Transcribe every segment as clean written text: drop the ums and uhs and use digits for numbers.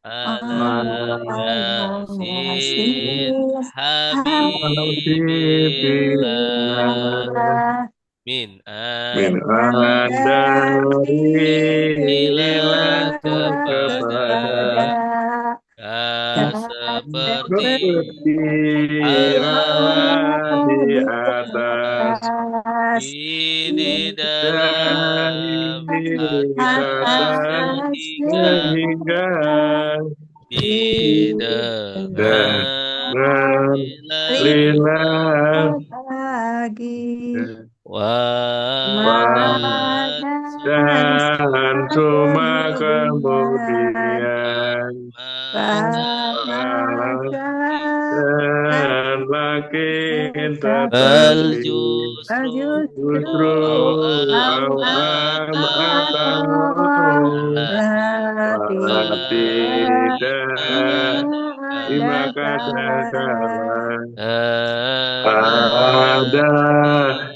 ala yasin Yasin habibillah Habibillah min min dari anilah ilah kepada kepada seperti seperti Allah Allah di di atas atas di dalam dari atas kata sehingga sehingga di dan dengan lillah lagi wadah wadah dan cuma kemudian kemudian laki dan makin tetapi bal justru justru justru au awam amatan atau lebih tidak lima ada kata-kata ada ada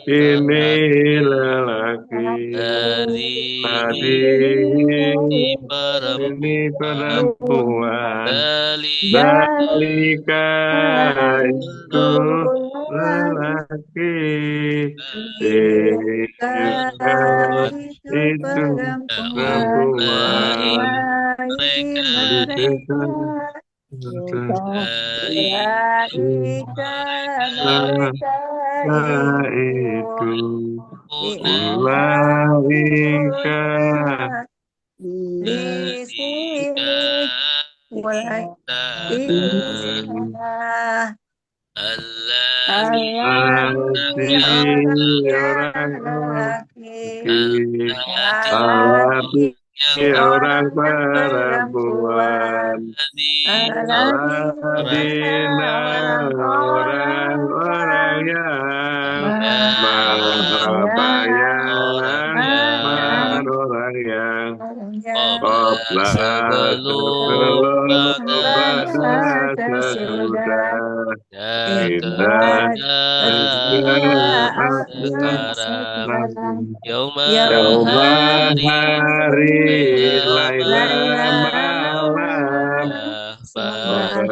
ini lelaki tadi di ini perempuan perempuan dalika dalika itu itu lelaki Jika jika itu itu ulai perempuan mereka mereka itu ulaika diangkat di ketika sini mulai kita Allah si orang laki Allati alati yang orang perempuan perempuan Alladzina orang aladina orang-orang yang yang orang yang qabla Qobla sebelum sebelum pada sesudah sesudah kita kita sekarang sekarang yauma Yauma Yaumah hari hari Laila Laila malam sebagai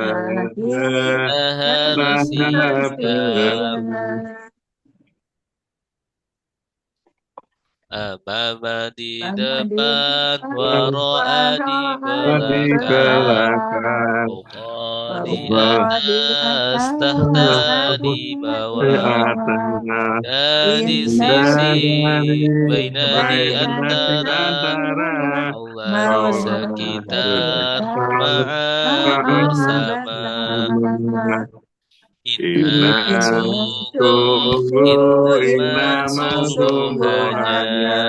harus siap manusia amama di Mama di depan depan, wara'a di di belakang belakang fawqa di Allah Pokok di atas tahta atas di di bawah atasnya dan di sisi dan dari baina di di antara antara Allah di Allah sekitar ma'a bersama bersama inna sungguh inna innama sungguhnya sungguhnya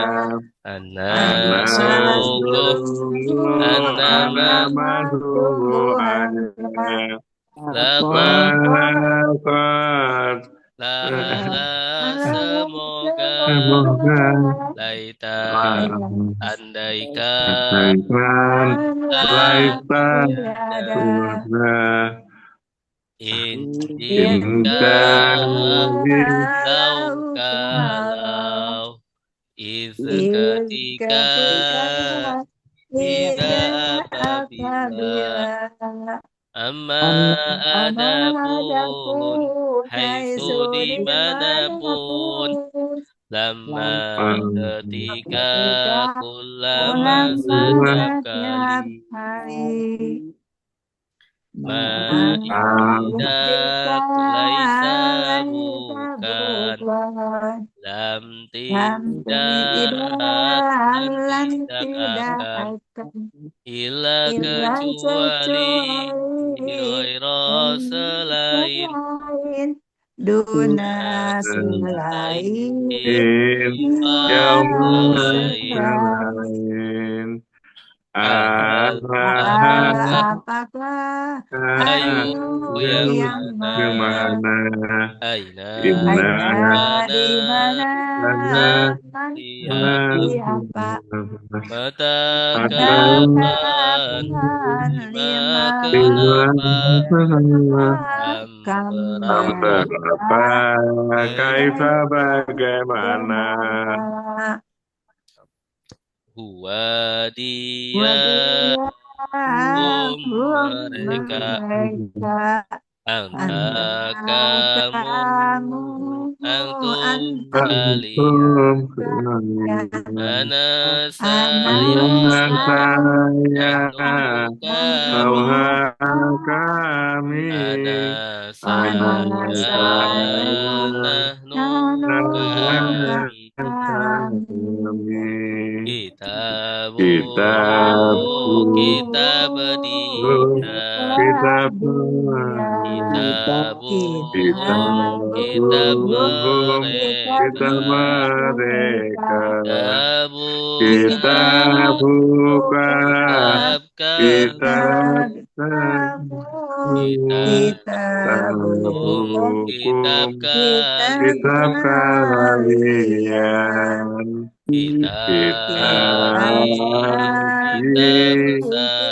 Ana Ana sungguh sungguh Annama anama sungguhannya Laqad Lakot Semoga Semoga Laita Andaikan Kebaikan Laita Ada Tuhan Indika Indah Lau kalau ketika Ida apabila Amma adapun haitsu dimanapun lama ketika kulama setiap kali ma tidak laisa bukan lam tidak dan tidak akan illa kecuali ghaira selain Duna selain selain Yang selain lain apakah ayu ayu yang yang yang mana mana mana aina inna di mana di mana lana siapa mata akan kapan katakan lima lima kenapa kenapa am kamu berapa kaifa bagaimana bagaimana huwa dia Wadia mereka anta anta kamu kamu antum anta kalian kalian ana saya anak saya nahnu kami Tuhan kami ana anak saya saya nahnu Tuhan kami kami kitabun kitabku kitab dia kita kitabun kitab kitabku kita mereka mereka kitabun kita buka kitab kita kitabun kitab hukum kitab kalian kalian kita kitab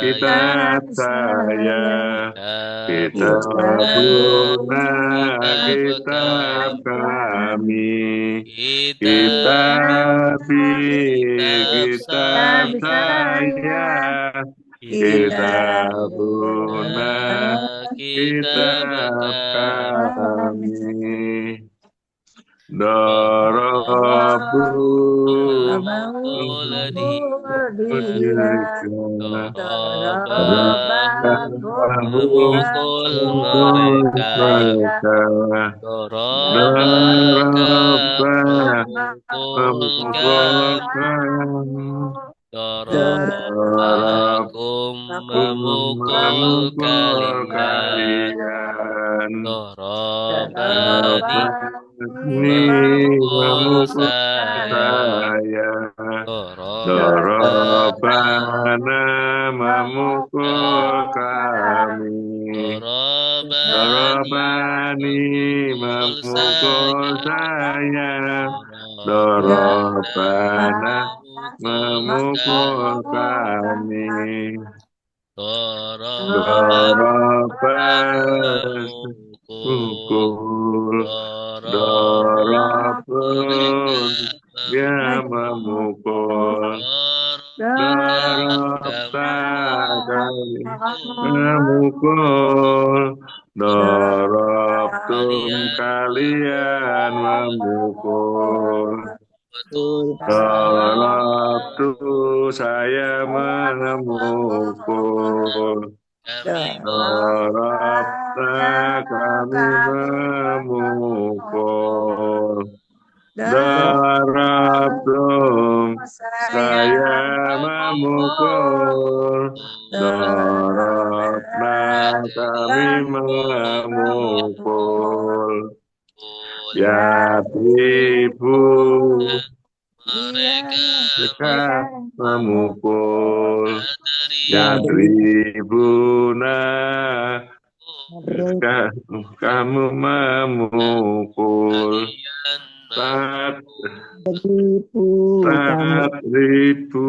kitab saya saya kita kitab guna kitab kami kitab kitab saya kita guna kitab kami Darabu memukul mereka Darabakum memukul kalian Dorobani memukul saya Dorobana memukul kami Dorobani memukul saya Dorobana memukul kami Dorobana Dorobun dia memukul Dorobta kali memukul Dorobtum kalian memukul Dorobtu saya memukul Dorobta kami memukul Dorobtum saya memukul Dorobna kami memukul Yatribu mereka memukul Yatribuna kamu memukul Tat ribu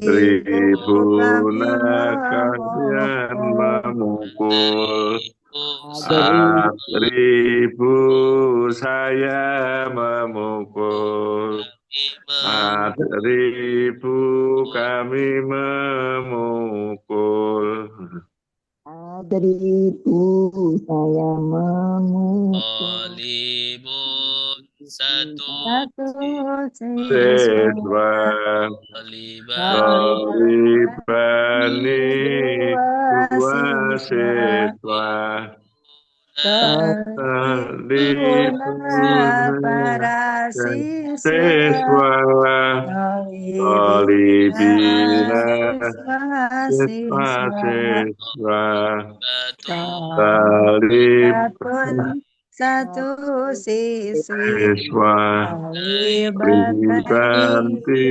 Ribuna kalian memukul ribu saya memukul ribu kami memukul Ribu saya memukul satu siswa Ribani dua siswa para siswa Olibina siswa satu siswi Ribanti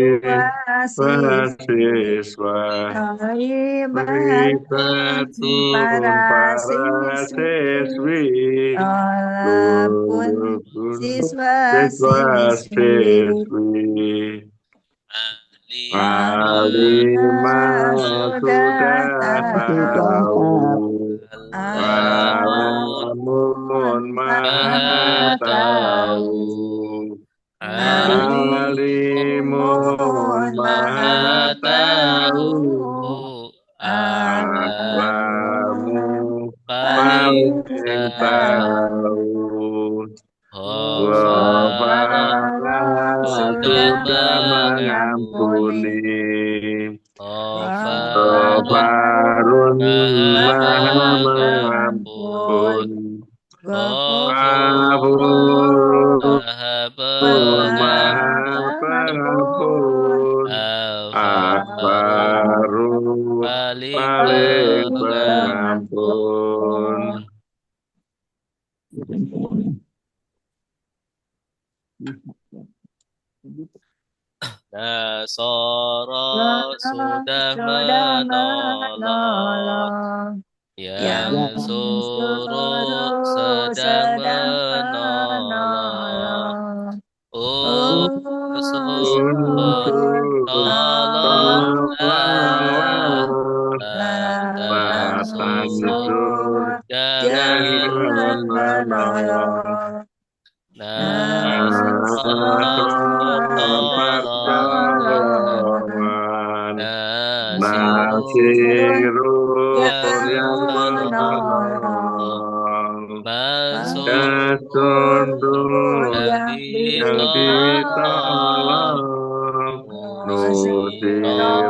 siswa Ribatu para siswi walaupun siswa siswi Alimah sudah tahu Alamun maha tahu Alimun tahu alamu alamu paling paling tahu. tahu. Gofara Gofara sudah sudah mengampuni. mengampuni. Ghafarun Ghafarun maha maha pengampun. mengampun. Ghafurun Ghafurun maha maha pengampun. pengampun. Akbarun paling Paling pengampun. pengampun. Nasara sudah menolong, yang suruh sedang menolong. Unsur tolonglah, Tansur jangan jangan menolong. Nasara pertolongan, Nasirun yang menolong, menolong. Mansurun Kasundun yang yang ditolong, ditolong. Nusirah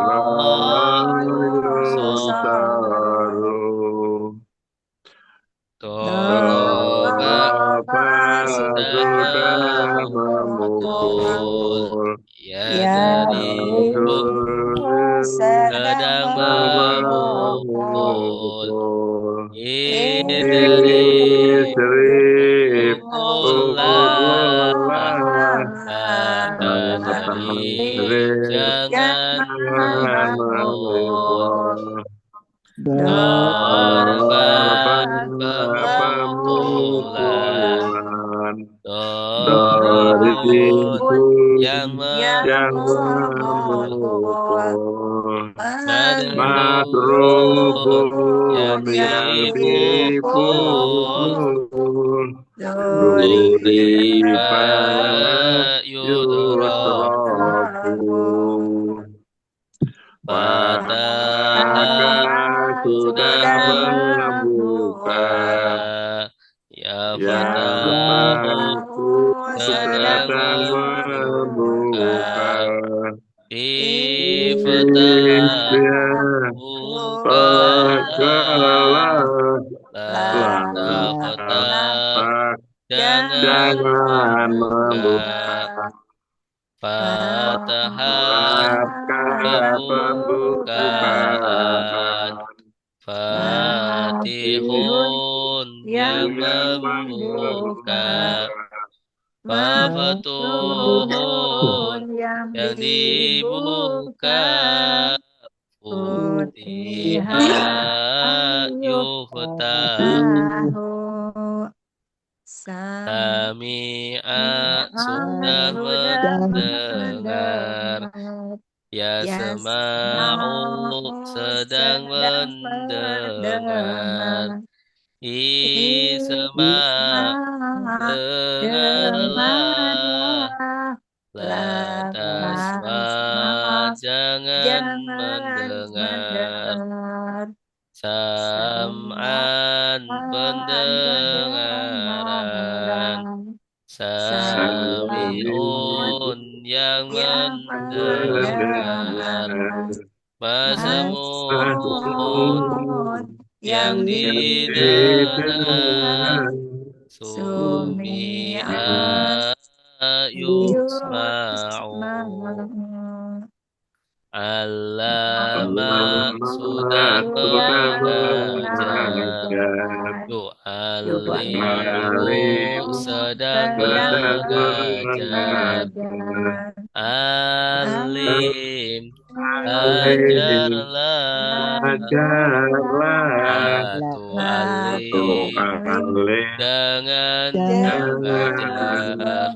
Nusirayusaru. Toroba sudah Sudah memukul, memukul. ya dari sedang memukul. Memukul. Idri Istri pukullah, pukullah. kata dari jangan Jangan memukul. memukul. Korban pemukulan, Pemukulan dari doribun yang yang memukul, memukul. madrubun yang Madrubun yang dipukul, dipukul. duriba Duriba yudrabu, yudraku. Fatah Sudah sudah membuka. membuka, ya Ya Fatahu Fatahku sedang sedang membuka. membuka. Iftah Istilah bukalah, bukalah. la taftah jangan Jangan membuka. membuka. Fatahat Fathah pembukaan, pembukaan. Fatihun yang Yang membuka, membuka. Fafatuhun yang dibuka, Futihat yuftah. Sami'a sudah mendengar, Yasma'u sedang mendengar. Isma' dengarlah, la tasma' jangan mendengar. Sam'an pendengaran, Sami'un yang mendengar, Masmun yang didengar, Sumi'a yusma'u. Allama sudah mengajar, Yu'allimu sedang mengajar, Alim ajarlah, Ajarlah. Tu'alim jangan mengajar,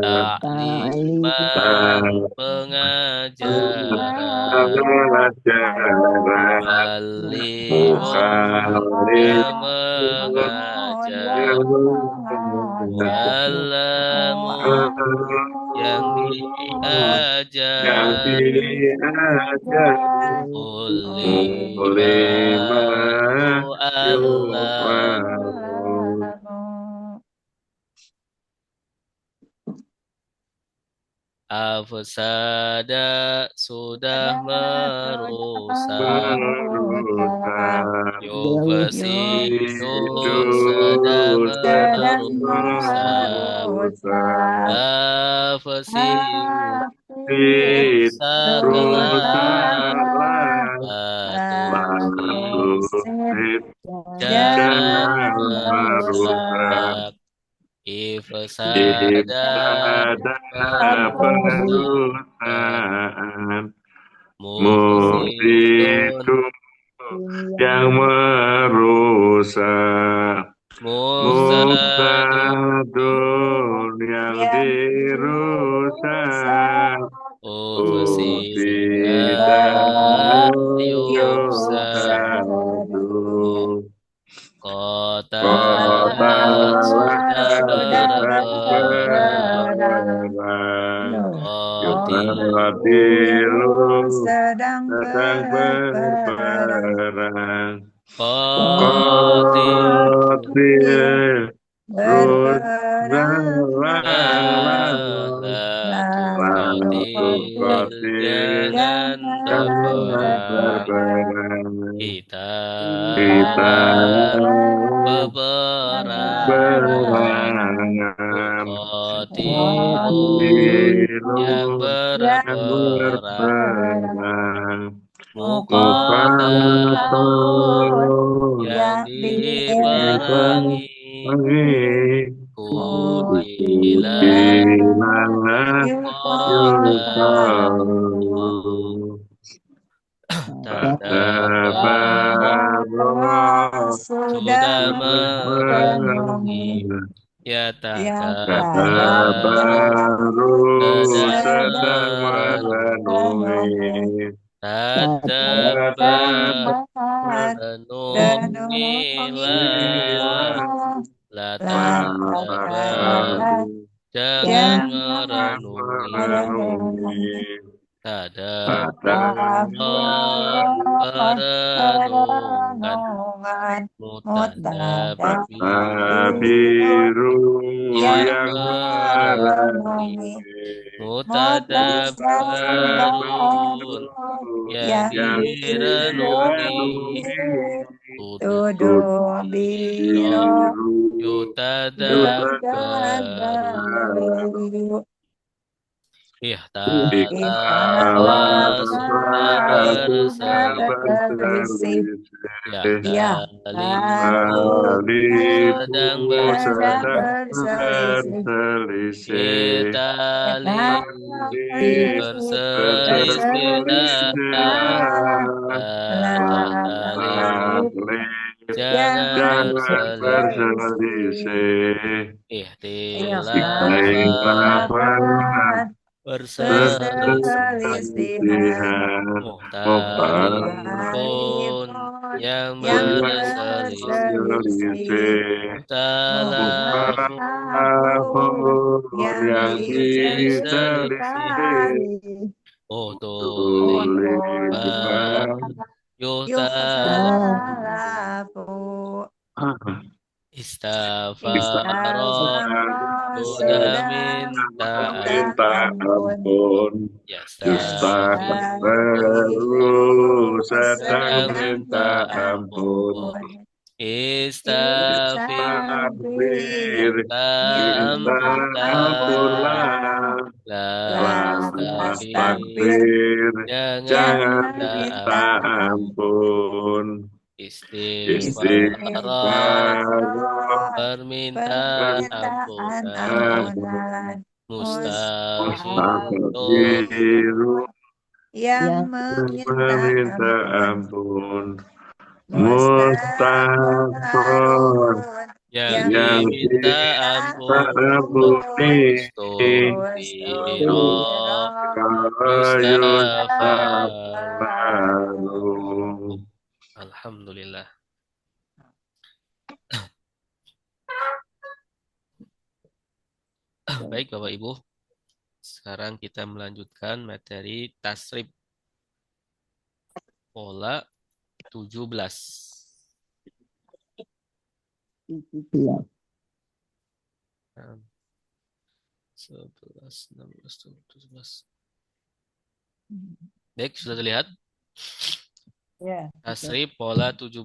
Ta'liman pengajaran, Mu'allimun yang mengajar, Alamun yang yang diajar diajar ulima ulima yu'allam. yu'maru Afsada sudah merusak, merusak Yufsidu itu sedang sedang merusak, merusak Afsidu It rusaklah rusaklah batu batu it jangan jangan merusak merusak, Ifsada Ibtada perusakan perusahaan mufsidun Mufsidu yang merusak mufsadun Mufsadun yang dirusak tidak Tidak yufsadu. yufsadu Kota Kotalah sudah sedang berperang, berperang Kotilu Yukatilu sedang berperang Kotil Kotil ya Rudalalang latu Lalu kotil kotil jangan Jangan berperang, berperang kita Kita peperangan berperang Muqatilun yang Ilmu yang berperang, berperang Muqatalun Mukafatun yang diperangi diperangi, Kutilah Kutilalah yuqalu yukalu Tadabarra Tadabarra sudah merenungi, merenungi ya Kata tadabarru baru sedang sedang merenungi tadabar renungilah, Inilah la tadabar baru jangan sedang merenungi, merenungi tadabar perenungan mutadabbir biru yang yang merenungi, merenungi mutadabbirun yang yang direnungi, direnungi tuduh biro biru yutadabbaru, Ikhtalat ikhtalaf sudah berselisih, yahtalifu sedang Alifu sedang berselisih, berselisih itali berselisihlah, Berselisihlah tahlil jangan Jangan berselisih, berselisih ikhtilafan Ikhtilafan berselisih, perselisihan mukhtalifun Mukhtalifun yang yang berselisih, berselisih mukhtalafun Mukhtalafun yang yang diselisih, diselisih utuliban Tuliban yuhtalafu, istaghfara sudah minta minta ampun, ampun yastaghfiru Yustaghfiru sedang sedang minta minta ampun ampun, istaghfir Takbir minta minta ampunlah, ampunlah Lantas tastakbir takbir jangan Jangan minta minta ampun, ampun istighfar Istighfar permintaan ampunan, ampunan mustafirun Mustaghfiru yang meminta meminta ampun, ampun Mustaghfar mustahil yang yang yang diminta diminta ampun, ampuni mustafiro yustaghfaru. Yustaghfaru Alhamdulillah. Baik Bapak Ibu, Sekarang kita melanjutkan materi tasrif pola 17. 17. 11, 16, 17. Baik, sudah terlihat? Ya. Tasrif pola 17.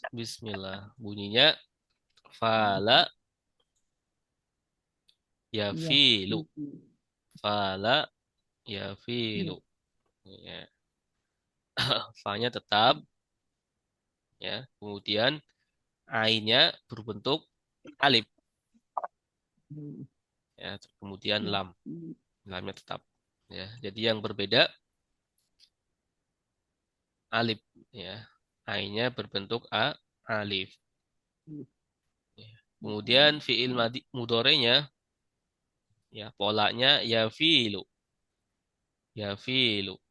Bismillah. Bunyinya fala yafilu. Fala yafilu. Ya. Fa-nya tetap. Ya. Kemudian ainnya berbentuk alif. Ya. Kemudian lam. Lamnya tetap. Ya. Jadi yang berbeda alif. Ya. Ainnya berbentuk alif. Ya. Kemudian fiil mudorenya ya polanya yafilu. Yafilu.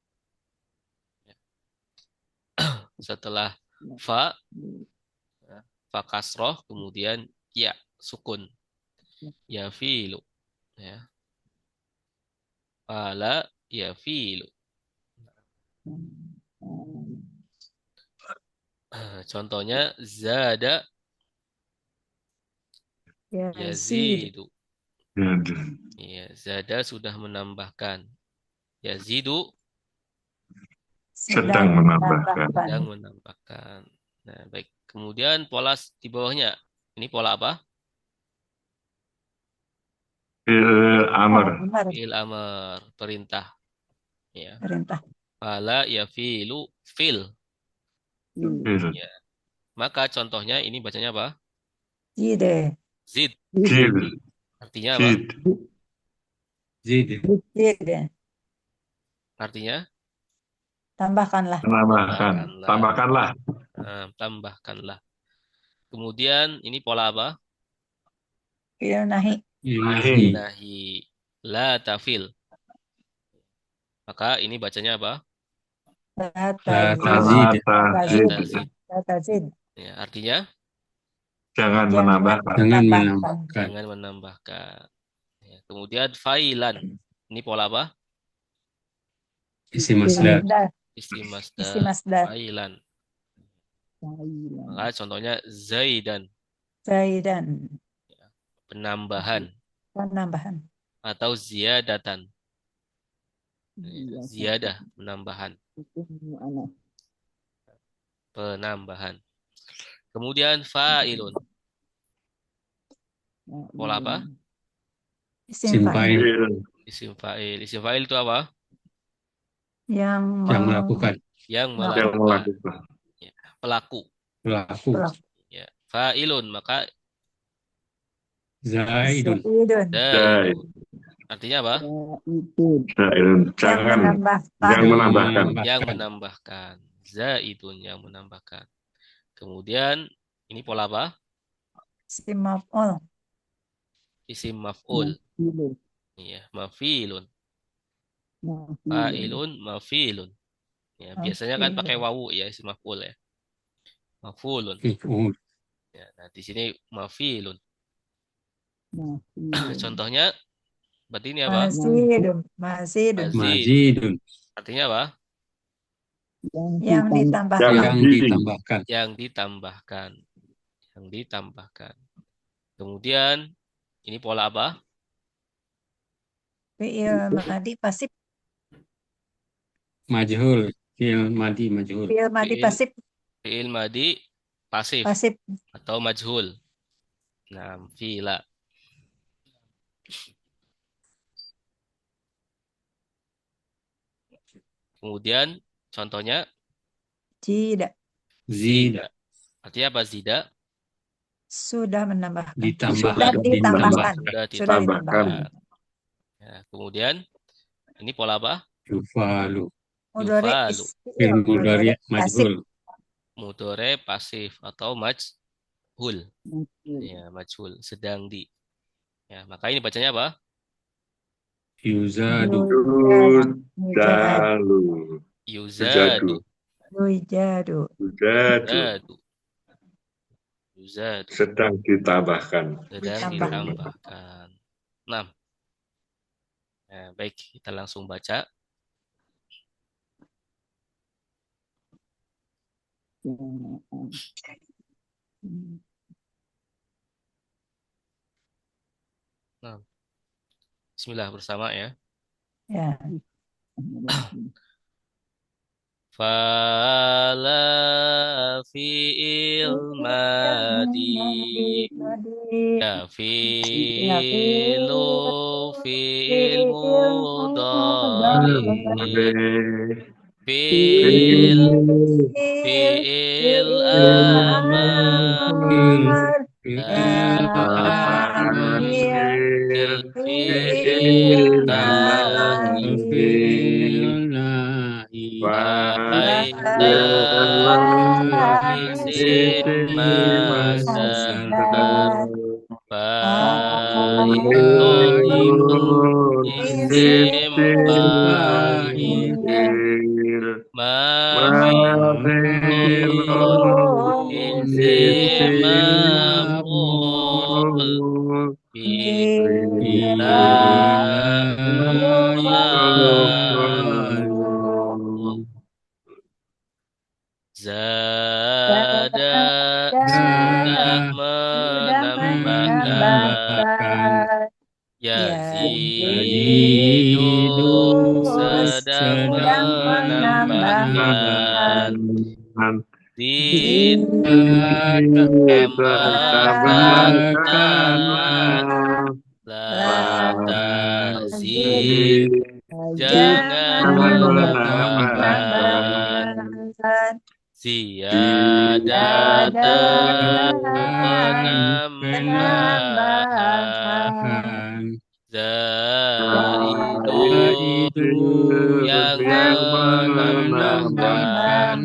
Setelah fa kasroh kemudian ya sukun yafilu ya fala yafilu. Contohnya zada Yazid. yazidu. Jadi. Ya, zada sudah menambahkan. Yazidu Sedang menambahkan. sedang menambahkan. Nah, baik. Kemudian pola di bawahnya. Ini pola apa? Fi'il amr. Fi'il amr, perintah. Ya. Perintah. Fala yafilu fil. Fi'il. Ya. Maka contohnya ini bacanya apa? Jide. Zid. Fil. Artinya apa? Zid. Jide. Artinya Tambahkanlah. Menambahkan. Tambahkanlah. tambahkanlah. Kemudian ini pola apa? Fi'il nahi. Nahi. Nahi. La tafil. Maka ini bacanya apa? La Tazid. tazid. La tazid. Ya, artinya Jangan menambahkan. jangan menambahkan. Ya, kemudian failan. Ini pola apa? Isim masdar. Isim Isim masdar. masdar. Failan. Maka contohnya zaidan. Zaidan. Penambahan. Penambahan. Atau ziyadatan. Ziyadah. Penambahan. Penambahan. Kemudian fa'ilun. Pola apa? Isim fa'il. Fi'il. Isim fa'il. Isim fa'il itu apa? Yang melakukan. Yang Yang melakukan. melakukan. Ya, pelaku. Pelaku. Ya. Fa'ilun. Maka Zaidun. zaidun. Artinya apa? Fi'il. Jangan. Yang menambahkan. Yang menambahkan. Zaidun yang menambahkan. Kemudian ini pola apa? Isim maf'ul. Isim maf'ul. Iya, mafilun. Fa'ilun, mafilun. Ya, biasanya kan pakai wawu ya isim maf'ul ya. Maf'ulun. Ya, nah di sini mafilun. Contohnya berarti ini apa? Mazidun. Mazidun. Artinya apa? Yang ditambahkan. Yang ditambahkan. Yang ditambahkan. Kemudian ini pola apa? Fi'il madi pasif. Majhul. Fi'il madi majhul. Fi'il madi pasif. Fi'il madi pasif. Pasif. Atau majhul. Nah, fi'la. Kemudian contohnya Jida. zida. Artinya apa zida? Sudah menambahkan. Ditambahkan. Sudah ditambahkan. Ditambahkan. Ya, kemudian ini pola apa? Yufalu. Yufalu. Fi'il mudhari majhul. Mudhari pasif atau majhul. Ya, majhul sedang di. Ya, maka ini bacanya apa? Yuzadu. Yudalu. Yuzadu. Yujadu. Yuzadu. Yuzadu. Sedang ditambahkan. Sedang ditambahkan. 6. Nah, baik, kita langsung baca. Nah, Bismillah bersama ya. Ya. Fala fi'il madi ya fi'lu fi'il mudhari fi'il fi'il amar Akhir fi'il nahi Fa'ila isim masdar Fa'ilun isim fa'il Maf'ulun isim maf'ul Bila Zada sudah menambahkan Yazidu sedang menambahkan Zid tambahkanlah La tazid jangan menambahkan Ziyadatan penambahan Zaidun yang menambahkan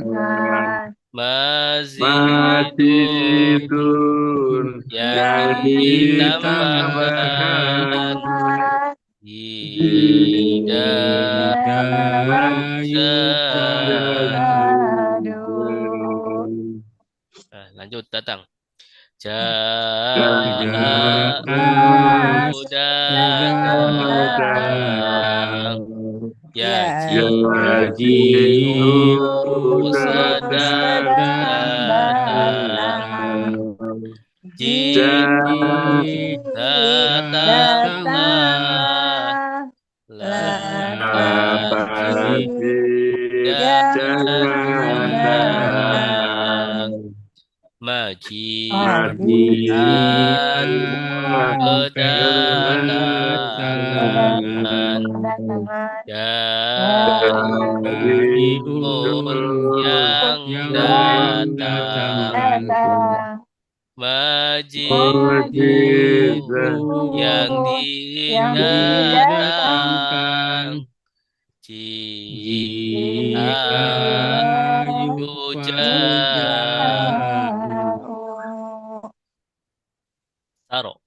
Mazidun yang ditambahkan Lanjut datang. Ja'ahu datang. Yajidu sedang datang. Jid datanglah. Jangan datang. Majian kedatangan Ja'idun yang datang Majidun yang didatang Saro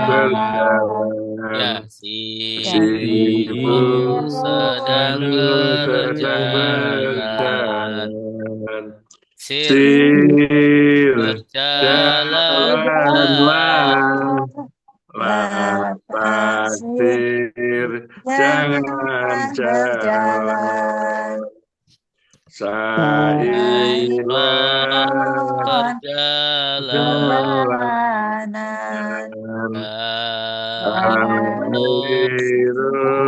berjalan. Sibuk sedang berjalan. Sir berjalanlah. Pasir jangan jalan. Sairan perjalanan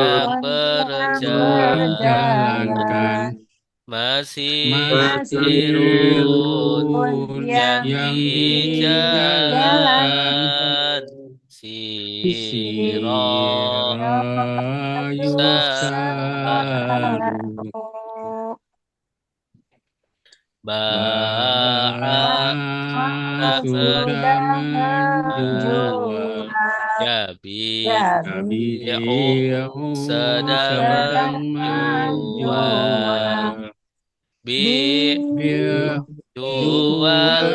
dan berjalan Masirun yang di jalan Sirayusadu Ba'a sudah menjual Yabi'u sedang menjual Juallah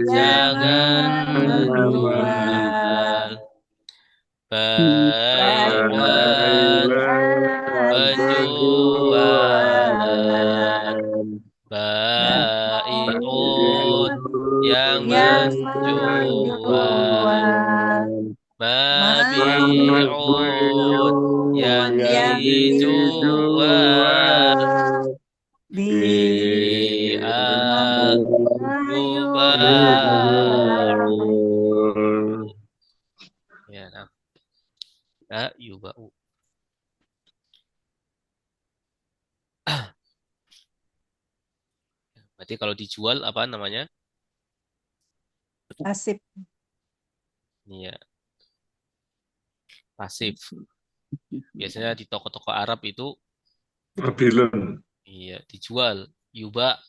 jangan menjual penjualan yang yang menjual, menjual, mabi'un yang yang dijual, dijual, bi'a yuba'u. ya, nah, yuba'u. Berarti kalau dijual apa namanya? Asip. Iya, pasif. Biasanya di toko-toko Arab itu Abilun. iya dijual, yuba,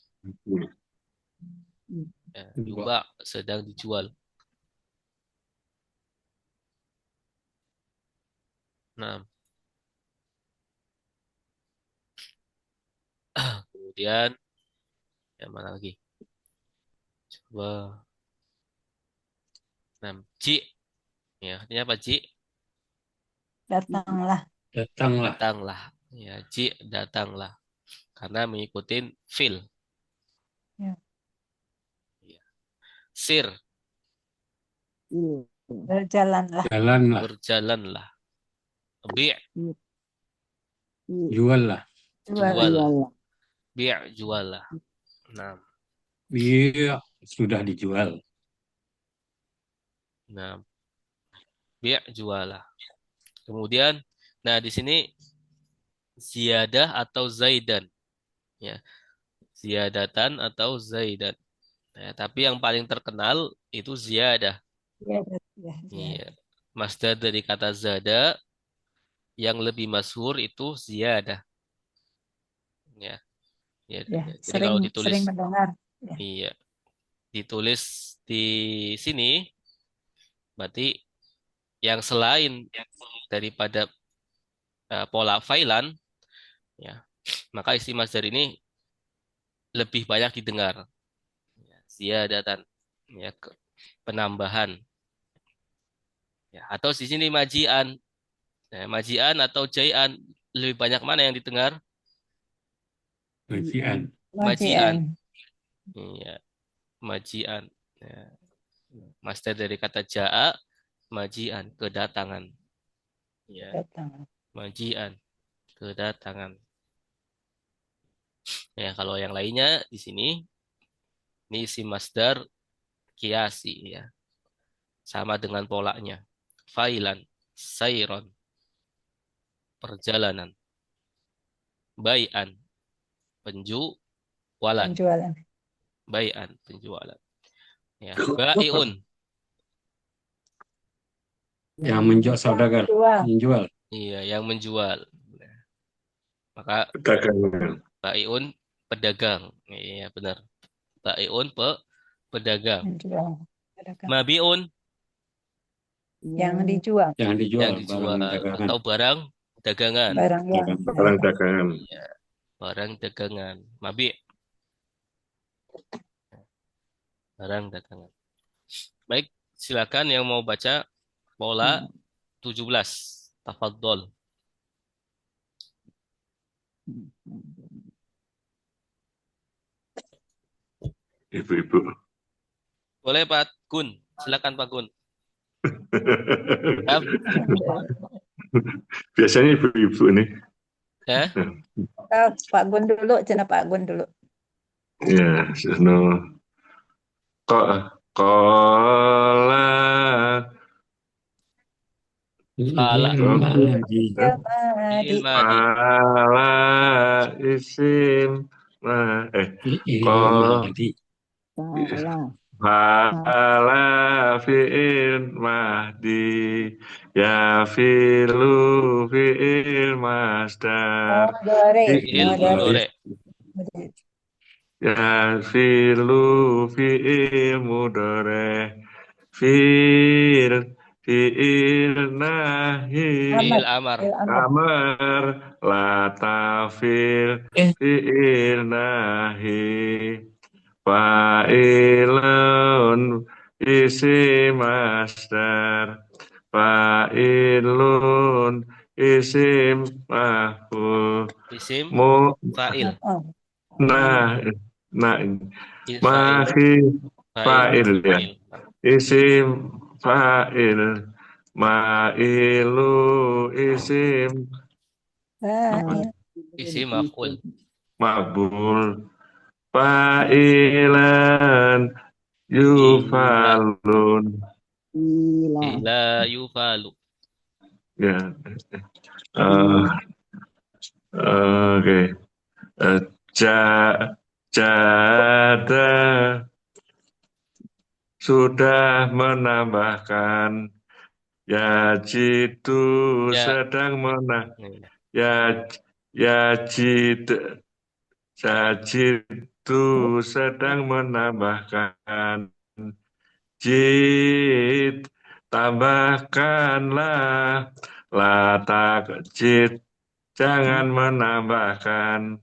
ya, yuba sedang dijual. Nah, kemudian yang mana lagi? Coba, nah, ji, ya, ini apa ji? Datanglah. Datanglah. Datanglah, ya, ji datanglah, karena mengikuti fil. Ya. Ya. Sir, Berjalanlah. Jalanlah. berjalanlah. Bi', Juallah. jual, bi' jualah. Nah, Iya, sudah dijual. nah, bi' jualah. Kemudian, nah di sini ziyadah atau zaidan, ya, ziyadatan atau zaidan. Ya, tapi yang paling terkenal itu ziyadah. Ya, ya, Iya. Masdar dari kata zada yang lebih masyhur itu ziyadah. Ya, ya. ya. Jadi kalau Sering ditulis, mendengar. Ya. iya, ditulis di sini, berarti yang selain daripada pola failan, ya, maka isi masdar ini lebih banyak didengar. Ya, ziyadatan, ya, penambahan. Ya, atau di sini majian. Nah, majian atau jaian lebih banyak mana yang didengar? Majian. Majian. Iya, majian. Ya. Master dari kata ja'a, majian, kedatangan. Ya, Datang. majian, kedatangan. Ya, kalau yang lainnya di sini ini isi masdar kiasi, ya. Sama dengan polanya. Failan, sayron, perjalanan. Bai'an, penjualan. Penjualan. Bai'an, penjualan. Ya, bai'un, Yang menjual saudagar. Jual. Menjual. iya, yang menjual. Maka Dagangan. bai'un pedagang. Iya, benar. Bai'un pedagang. Menjual. Pedagang. Mabi'un Yang dijual. Yang dijual. yang dijual Barang dagangan. atau barang dagangan. Barang yang Barang dagangan. Iya, barang dagangan. Mabi' barang dagangan. Baik, silakan yang mau baca pola 17. Tafadhol. Ibu-ibu. Boleh Pak Gun, silakan Pak Gun. Ya, Biasanya ibu-ibu nih. ya. Pak Gun dulu, cina Pak Gun dulu. Ya, no. Kola. Fala. Madi. Madi. Madi. Fala isim. Madi. Fala fi'il mahdi. Ya filu fi'il masdar. Modore. Fi'il mudhari. Ya filu fi'il mudhari. Fi'il nahi. Fi'il amar. Amar la tafil fi'il nahi. Fa'ilun isim masdar. Fa'ilun isim maf'ul. Isim Mu fa'il. nah Fa'il. mahi Fa'il ya. Fa'il. Isim fa'il. Ma'ilu isim Fa'il. Isim maf'ul. maqbul. Fa'ilan Ila. yufalun. Ila yufalu. Ya. eh, Oke. Eh, ja, Jada sudah menambahkan. Yajidu Ya. sedang menambah. Nih. Ya, Yajid, Yajidu sedang menambahkan. Jid, tambahkanlah. Latak jid, jangan menambahkan.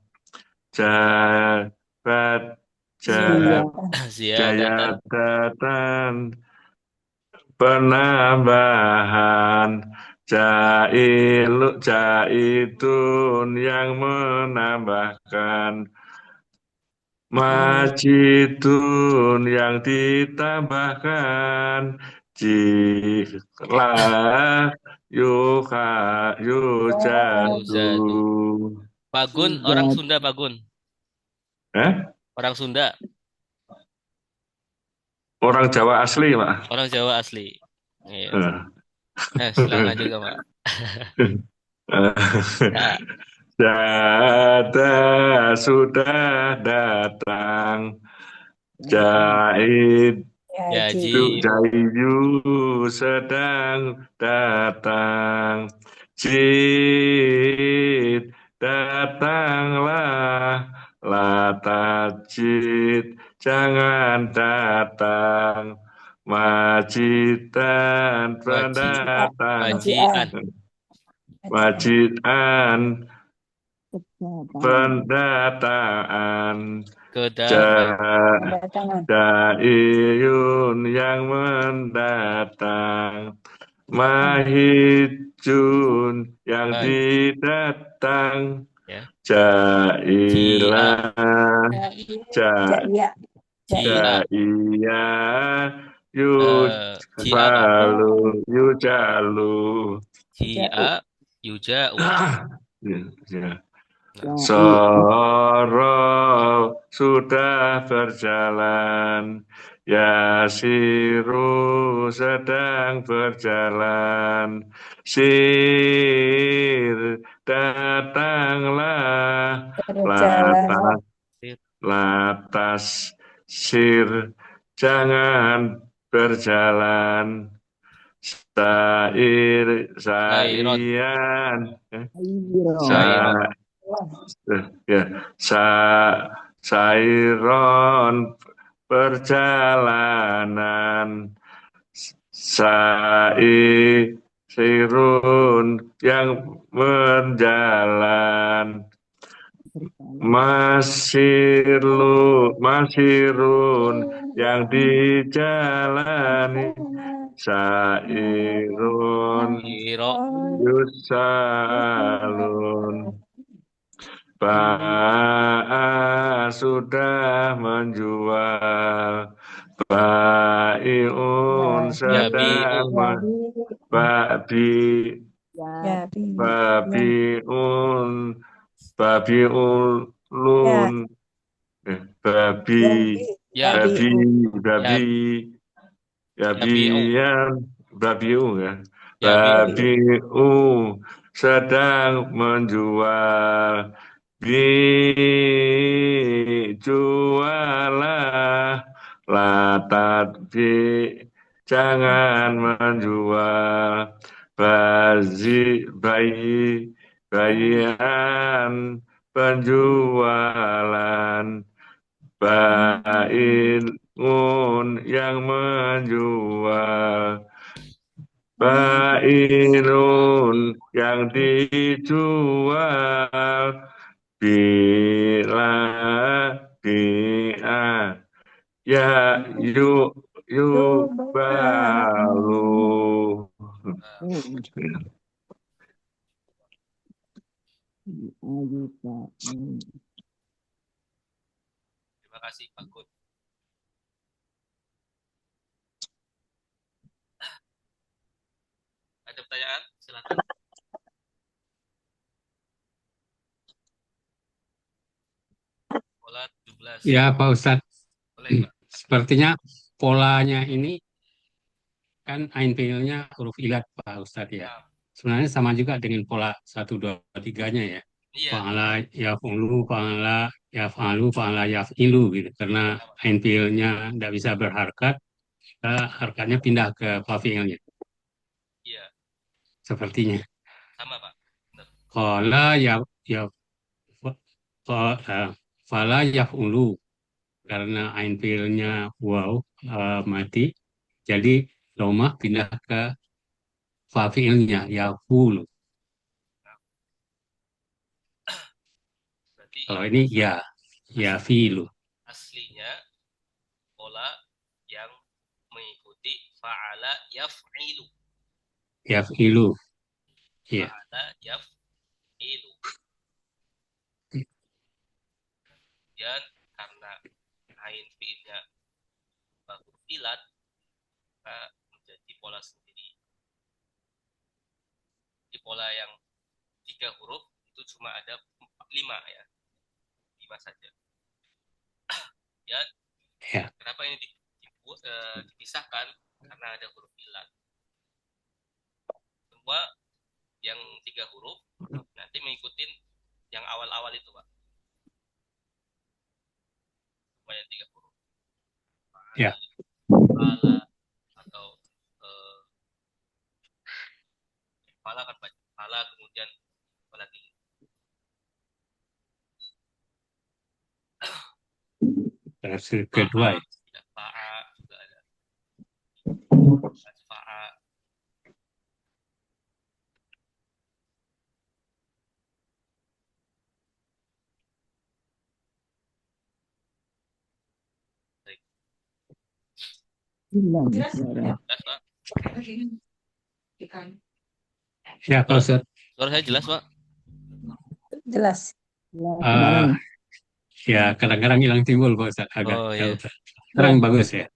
Jabat, Iya. Ziyadatan. jayadatan, penambahan. Jaitun yang menambahkan. Majidun yang ditambahkan. Jika yujadu. Yuzadu. Bagun, orang Sunda Bagun. Eh? Orang Sunda, Orang Jawa asli, Pak. orang Jawa asli. Iya. Eh. Silakan juga, Pak. Ya, Dada sudah datang. Jahit Yaji. Jayu sedang datang. Jid datanglah. Latajid jangan datang. Majidan pendatang. Majian. Majidan pendataan. Kedatangan. Jaiyun yang mendatang. Mahijun yang Ma- didatang. Ya. Jailah Jaya. Jia. Jaiya Jia apa? yujalu. Jia. Yuja'u. Ya. Nah, Soro sudah berjalan. Yasiru sedang berjalan. Sir datanglah. Berjalan. Latas sir jangan berjalan. Sairan Sairon. ya Sairon perjalanan. Sirun yang berjalan. Masirun yang dijalani. Sairun Iro. yusalun. Ba'a sudah menjual. Bai'un sedang babi. Babi'un babi'ulun. Babi. Ya. Babi. Yabi'u. Babi'u ya. Yabi'u. Babi'u sedang menjual. Jualah. Latadbi jangan menjual. Bayian penjualan. Bailun yang menjual. Bailun yang dijual. Bila bi'a ya balu. Terima kasih, Pak Gun. Ada pertanyaan? Silakan. Pola 17. Ya, Pak Ustadz. Boleh, Pak. Sepertinya polanya ini kan ain fiilnya huruf ilat, Pak Ustadz ya. Nah, Sebenarnya sama juga dengan pola 1, 2, 3-nya ya. iya, Fa'ala yaf'ulu, fa'ala yaf'alu, fa'ala yaf'ilu gitu. Karena ain fiilnya tidak bisa berharkat, harkatnya pindah ke fa fiilnya. iya, Sepertinya. sama, Pak. Benar. Qala ya fala yaf'ulu. Karena ain fiilnya waw, mati. Jadi domah pindah ke fa fiilnya yaf'ulu. Berarti Kalau ini ini ya fi'lu, aslinya pola yang mengikuti fa'ala yaf'ilu. ya fi'lu, ya, Fa'ala yaf'ilu. Kemudian karena ain fi'ilnya huruf ilat, maka menjadi pola sendiri. Di pola yang 3 huruf itu cuma ada 5 ya. 5 saja. Ya, ya, kenapa ini dipisahkan? Karena ada huruf ilat. Semua yang 3 huruf nanti mengikuti yang awal-awal itu, Pak. Semua yang 3 huruf. ya. Fala atau fala kan Pak. Fala kemudian apa lagi? Tafsir kedua ya. Tidak, fa'a juga ada. Fa'a. Baik. Jelas, Pak. Ya, Pak Ustadz. Suara saya jelas, Pak. Jelas. Ah, ya, kadang-kadang hilang timbul, Pak Ustadz. Agak Oh jauh. iya. Terang bagus ya.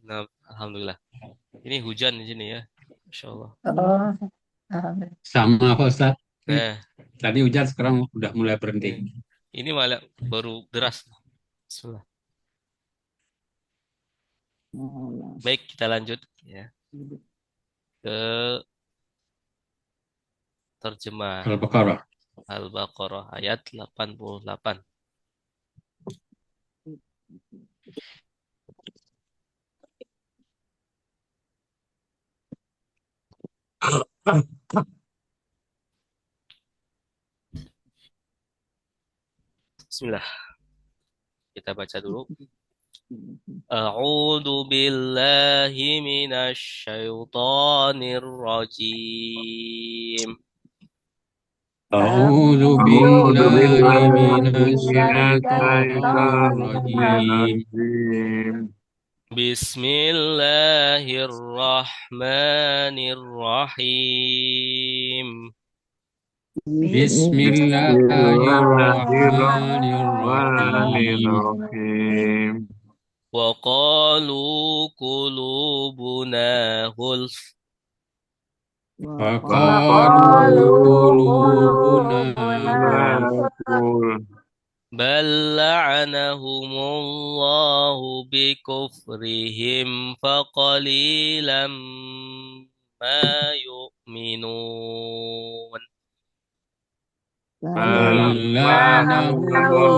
Nah, alhamdulillah. Ini hujan di sini ya. Masya Allah. Oh, alhamdulillah. Sama, Pak Ustadz. Eh, Tadi hujan, sekarang udah mulai berhenti. ini malah baru deras. Bismillah. Baik, kita lanjut ya ke terjemah Al-Baqarah. Al-Baqarah ayat 88. Bismillah. Kita baca dulu. A'udzu billahi minasy syaithanir rajim. A'udzu billahi minasyaitonir rajim. Bismillahirrahmanirrahim. Bismillahirrahmanirrahim. Wa qalu qulubuna ghulf. Wa qalu qulubuna Bal la'anahumullahu bikufrihim faqalilan ma yu'minun.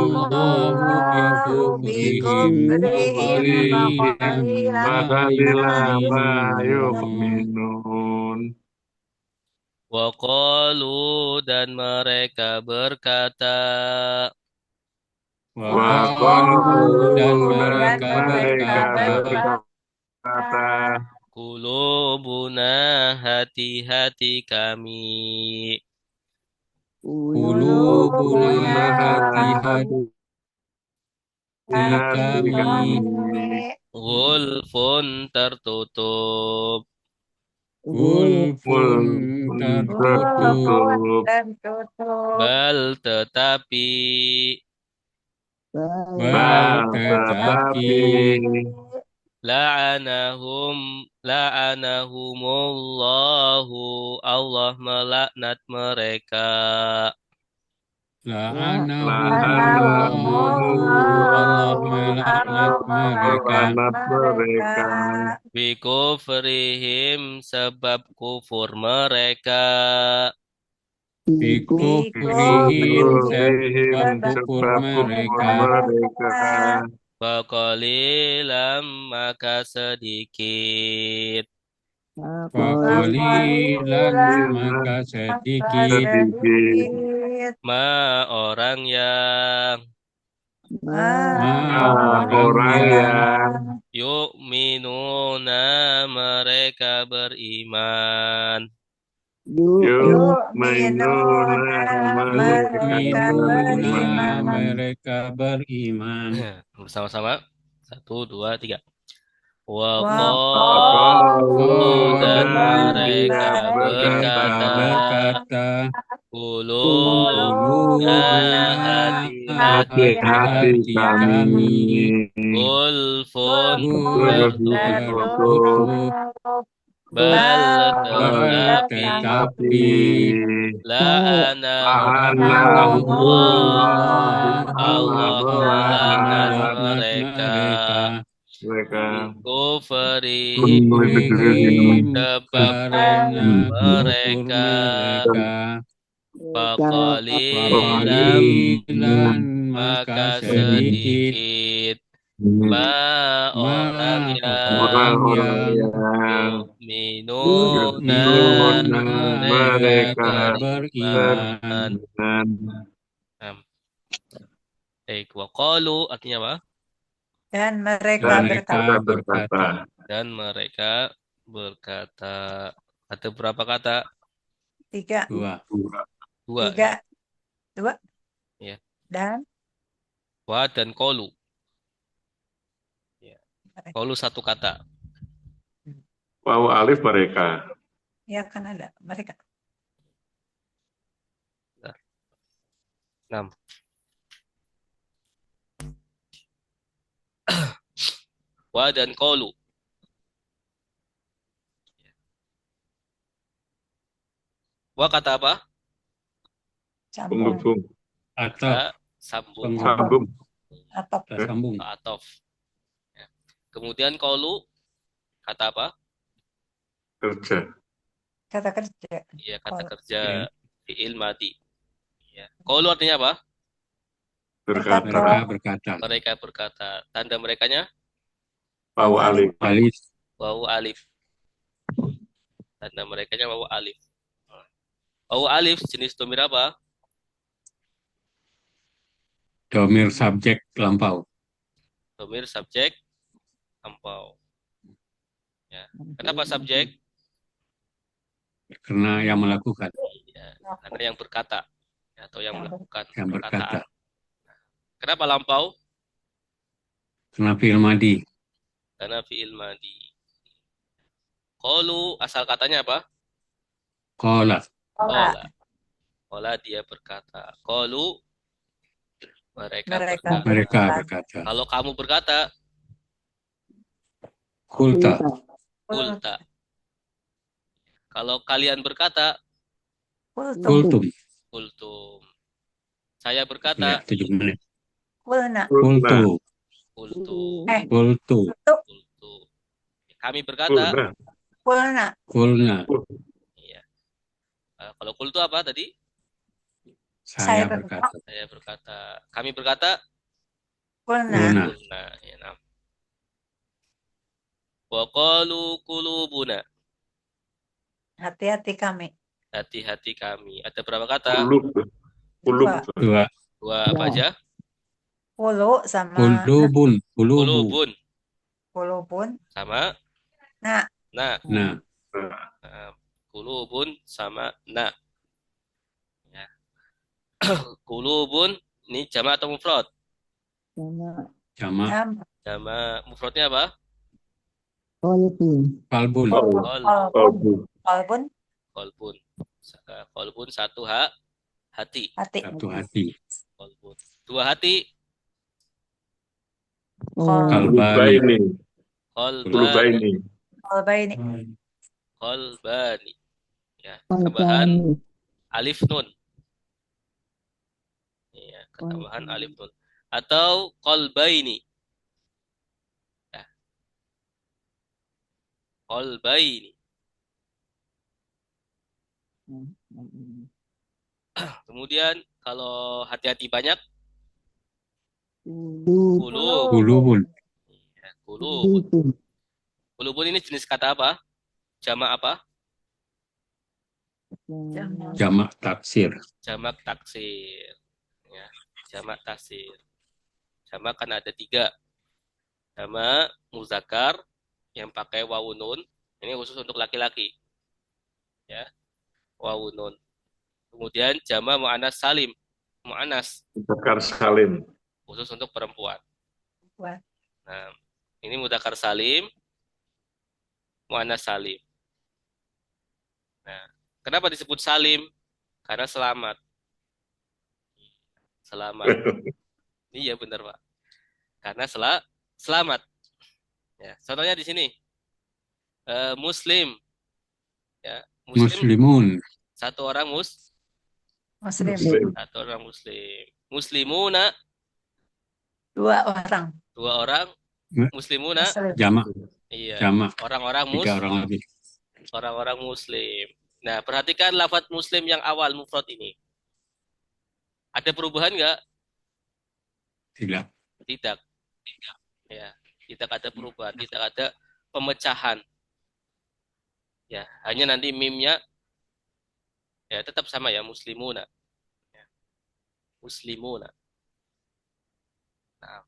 La'anahumullahu bikufrihim faqalilan ma yu'minun. Wa qalu dan mereka berkata. Wa qalu dan mereka berkata. Kulubuna hati-hati kami. Qulubuna hati-hati kami. Gulfun tertutup. Gulfun tertutup. Bal tetapi. Bal tetapi. la'anahumullahu, Allah melaknat mereka. La'anahumullahu, Allah melaknat mereka. Melaknat mereka. Bikufrihim, sebab kufur mereka. Bikufrihim, sebab Bikufrihim kufur sebab kufur mereka. mereka. Faqalilam, maka sedikit. Faqalilan, maka sedikit. Sedikit. Ma orang yang Orang yang yu'minuna, mereka beriman. yu'minuna mereka Yu'minuna, beriman. mereka beriman. Bersama-sama. 1, 2, 3. Qalu Dan dan mereka dia berkata, berkata, Qulubuna hati-hati hati-hati kami Gulfun tertutup, bal tetapi tetapi la'anahumullah, Allah melaknat mereka mereka Kufrihim, sebab karena mereka. Faqalilan, maka sedikit. Ma orang yang yu'minuna, mereka beriman. Waqalu artinya apa? Dan mereka berkata. Dan mereka berkata. Ada berapa kata? 3, 2. 3, 2. Ya. Dan Wa dan qalu. Ya. Qalu satu kata. Waw alif mereka. ya kan ada mereka. 6. Wa dan qalu. Wa kata apa? Sambung. atau Sambung. Sambung. Atau sambung. Atof. Ya. Kemudian qalu kata apa? Kerja. kata kerja. Ya, kata Qalu. kerja fi'il madi. Ya. Qalu artinya apa? Berkata. Mereka berkata. Tanda merekanya Waw alif. wawu alif. Tanda merekanya wawu alif. Wawu alif jenis domir apa? Domir subjek lampau. Domir subjek lampau. Ya. Kenapa subjek? Karena yang melakukan. Ya, karena yang berkata atau yang melakukan Yang berkata. perkataan. Kenapa lampau? Karena fi'il madi. Karena fi'il madi. Qalu asal katanya apa? Qala. Qala dia berkata. Qalu mereka berkata. Kalau kamu berkata, Kulta. kulta. Kalau kalian berkata, Kultum. kultum. Saya berkata, 7 menit. Kulna. Kultu. kultu. Kultu. Kultu. Kami berkata, Kulna. iya. Kalau kultu apa tadi? Saya berkata. Saya berkata. Kami berkata, Kulna. kulna. Ya, nah. Wa qalu qulubuna. Hati-hati kami. Hati-hati kami. Ada berapa kata? Kulub. 2. Dua apa aja? Kulu sama Kulubun. Kulubun. kulubun. Sama Nah, na. Nah, Kulubun sama na. Ya. Kulubun ini jamak atau mufrad? jama' Jamak mufradnya apa? kalbun. Kolbun. Kolbun. Kolbun satu hati. Satu hati. Kolbun. Dua hati. Kalbani. Kolbani. Qulbaini. Kolbani. Ya, tambahan alif nun. Ya, ketambahan alif nun. Atau kolbaini. Ya, kolbaini. Kemudian kalau hati-hati banyak, kulub. Kulubun. Ya, kulubun. Kulubun ini jenis kata apa? Jamak apa? Jamak taksir. Jamak taksir. Ya, jamak taksir. Jamak kan ada 3. Jamak muzakkar yang pakai wawun nun. Ini khusus untuk laki-laki. Ya, wawun nun. Kemudian jamak muannas salim. Muannas Mudzakkar salim. khusus untuk perempuan. Wah. Nah, ini mudzakkar salim, muannas salim. Nah, kenapa disebut salim? Karena selamat. Selamat. Iya benar, Pak. Karena selamat. Ya, contohnya di sini. Muslim. Ya, Muslimun. satu orang Muslim. satu orang muslim. Muslimuna 2 orang. 2 orang. Ya. Muslimuna Muslim. Jamak. iya. Jamak. Orang-orang 3 orang lebih. orang-orang muslim. Nah, perhatikan lafadz muslim yang awal mufrad ini. Ada perubahan nggak? Tidak. Tidak. Ya, tidak ada perubahan, tidak ada pemecahan. Ya, hanya nanti mimnya ya tetap sama ya, muslimuna. Ya, muslimuna. Nah,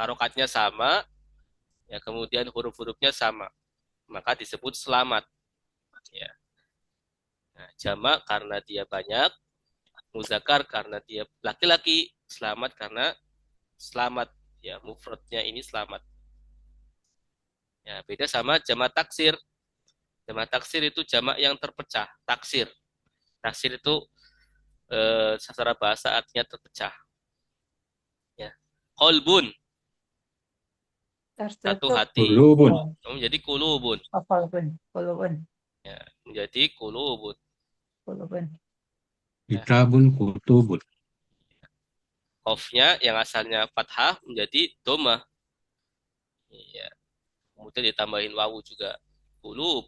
harokatnya sama, ya kemudian huruf-hurufnya sama. Maka disebut selamat. Ya. Nah, jamak karena dia banyak, muzakkar karena dia laki-laki, selamat karena selamat. Ya, mufradnya ini selamat. Ya, beda sama jamak taksir. Jamak taksir itu jamak yang terpecah, taksir. Taksir itu secara bahasa artinya terpecah. Ya. Kolbun, satu Tertutup. hati. Kulubun. Menjadi kulubun. Kolbun. Kolbun. Ya, menjadi kulubun. Kolbun. Kitabun kutubun. Qafnya yang asalnya fathah menjadi domah. Iya. Kemudian ditambahin wawu juga. Kulub.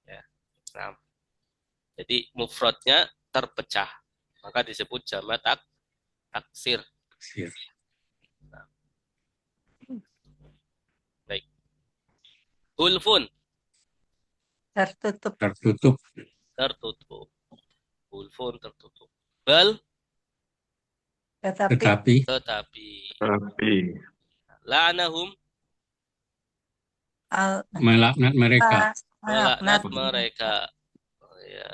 Ya. Nah, jadi mufradnya terpecah. Maka disebut jamak taksir. Taksir. Baik. Hulfun, Tertutup. Tertutup. tertutup. Hulfun tertutup. Bal, Tetapi. tetapi. Tapi La'anahum, Melaknat mereka. melaknat Melaknat. mereka. Oh, ya.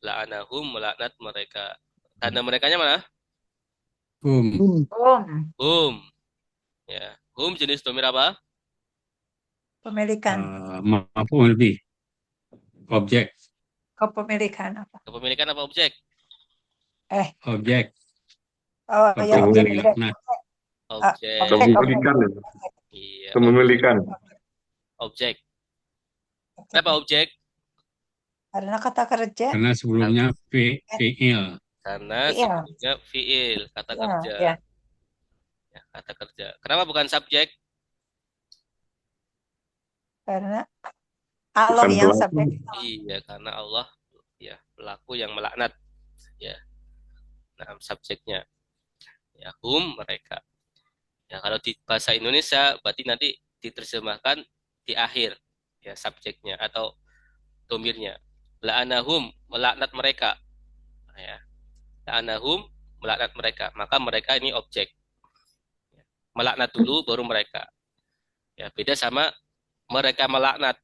La'anahum, melaknat mereka. Tanda merekanya mana? Hum. Hum. Ya. Hum jenis domir apa? Pemilikan. Maupun lebih. Objek. Kepemilikan apa? Kepemilikan apa objek? Objek. Oh, ya, Objek objek. dari laknat. Objek. kepemilikan. Iya, Kepemilikan. objek. Kenapa objek? Karena kata kerja. Karena sebelumnya fi'il. Karena Fi'il. sebelumnya fi'il, kata Ya, kerja. ya. Ya, kata kerja. Kenapa bukan subjek? Karena Allah Bukan yang pelaku. subjek. Iya, karena Allah ya pelaku yang melaknat. Ya. Nah, subjeknya. Ya, hum mereka. Ya, kalau di bahasa Indonesia berarti nanti diterjemahkan di akhir ya subjeknya atau domirnya. La'anahum, melaknat mereka. Ya. La'anahum, melaknat mereka. Maka mereka ini objek. Melaknat dulu baru mereka. Ya, beda sama mereka melaknat.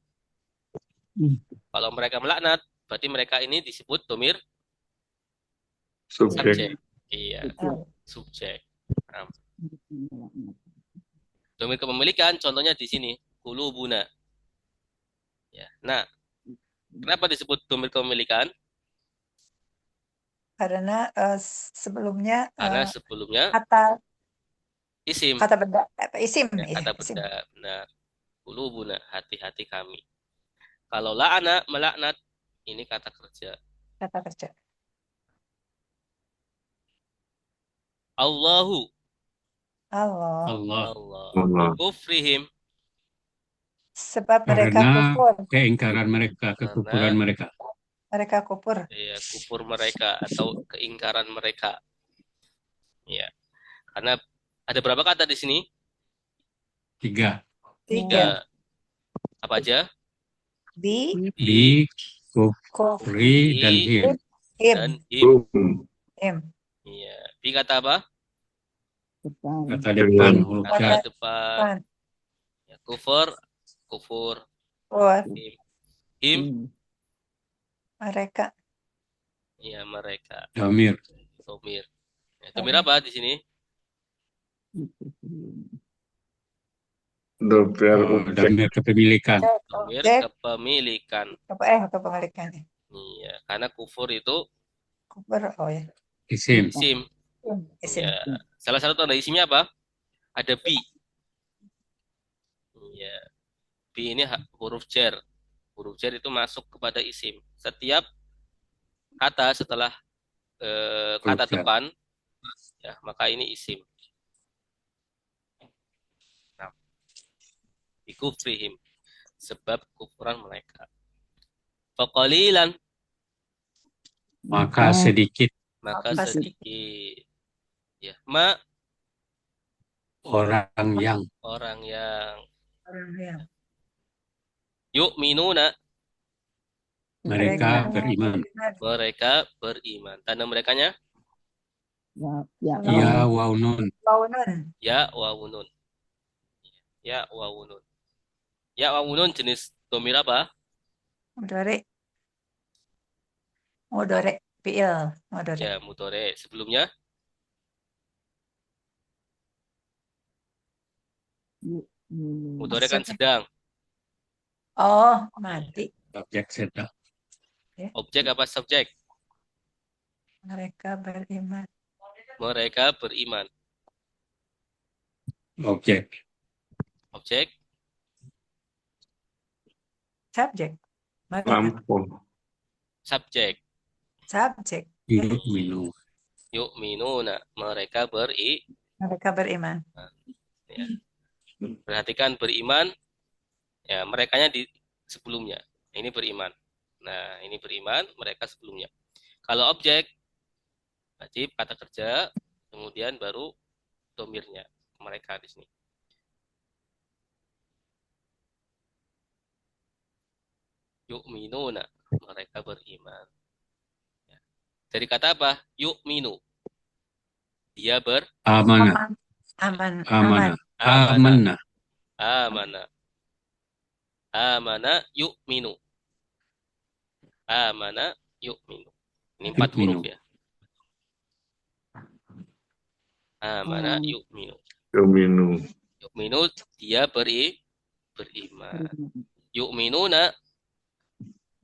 Kalau mereka melaknat, berarti mereka ini disebut domir Subjek. subjek. Iya, subjek. Nah, domir kepemilikan contohnya di sini, kulubuna. Ya. Nah, kenapa disebut domir kepemilikan? Karena sebelumnya Karena sebelumnya kata Isim. Kata benda, isim, Ya, iya, kata isim. benda. Benar. Qulubuna, hati-hati kami. Kalau la'ana, melaknat, ini kata kerja. Kata kerja. Allahu, Allah. Allah. Allah. Allah. Kufrihim, Sebab mereka Karena kufur. keingkaran mereka, kekufuran karena mereka. Mereka kufur. ya, kufur mereka atau keingkaran mereka. Ya, karena ada berapa kata di sini? 3. Tiga. Apa aja? Bi, Bi, kuf, kufri, dan him. him, Dan him. him. Iya. Bi kata apa? Kata depan, Dengan huruf Kata jar. depan. Pan, Ya, kufur, kufur. kufur. Him, Mereka. iya mereka. Damir. Domir. Ya, domir apa di sini? Dober objek. Damir kepemilikan. Domir Objek, kepemilikan. kepemilikannya. Iya, karena kufur itu Kufur, oh ya. Isim. isim. Isim. Ya. Salah satu tanda isimnya apa? Ada bi. Iya. Bi ini huruf jar. Huruf jar itu masuk kepada isim. Setiap kata setelah kata Huruf jar. depan, ya maka ini isim. Nah, bikufrihim, sebab kufuran mereka. Faqalilan, Maka sedikit maka Maka sedikit. Ya, ma orang yang orang yang Orang yang yu'minuna, mereka beriman. mereka beriman. Tanda merekanya Ya waunun. Bangun. ya wawunun. Ya wawunun. Ya wawunun jenis domir apa? Mudore. Mudore. Fi'il. Mudore. Ya mudore. Sebelumnya mudore kan sedang. Oh, mati. Objek sedang. Objek apa subjek? Mereka beriman. Mereka beriman. Objek. Objek Subjek. Mereka. Lampu. subjek. Subjek. Yu'minu. Yu'minuna, mereka Mereka beriman. ya. Perhatikan beriman, ya merekanya di sebelumnya. Ini beriman. Nah, ini beriman, mereka sebelumnya. Kalau objek, wajib kata kerja, kemudian baru domirnya. Mereka di sini. Yu'minuna, mereka beriman. Ya. Dari kata apa? Yu'minu. Dia Amanah. Aman. Amanah. Amanah. Amanah. Amana. Amana yu'minu. Amana yu'minu. Ini 4 huruf Yu'minu. ya. Amana yu'minu. Domino. Yu'minu dia beriman. Yu'minuna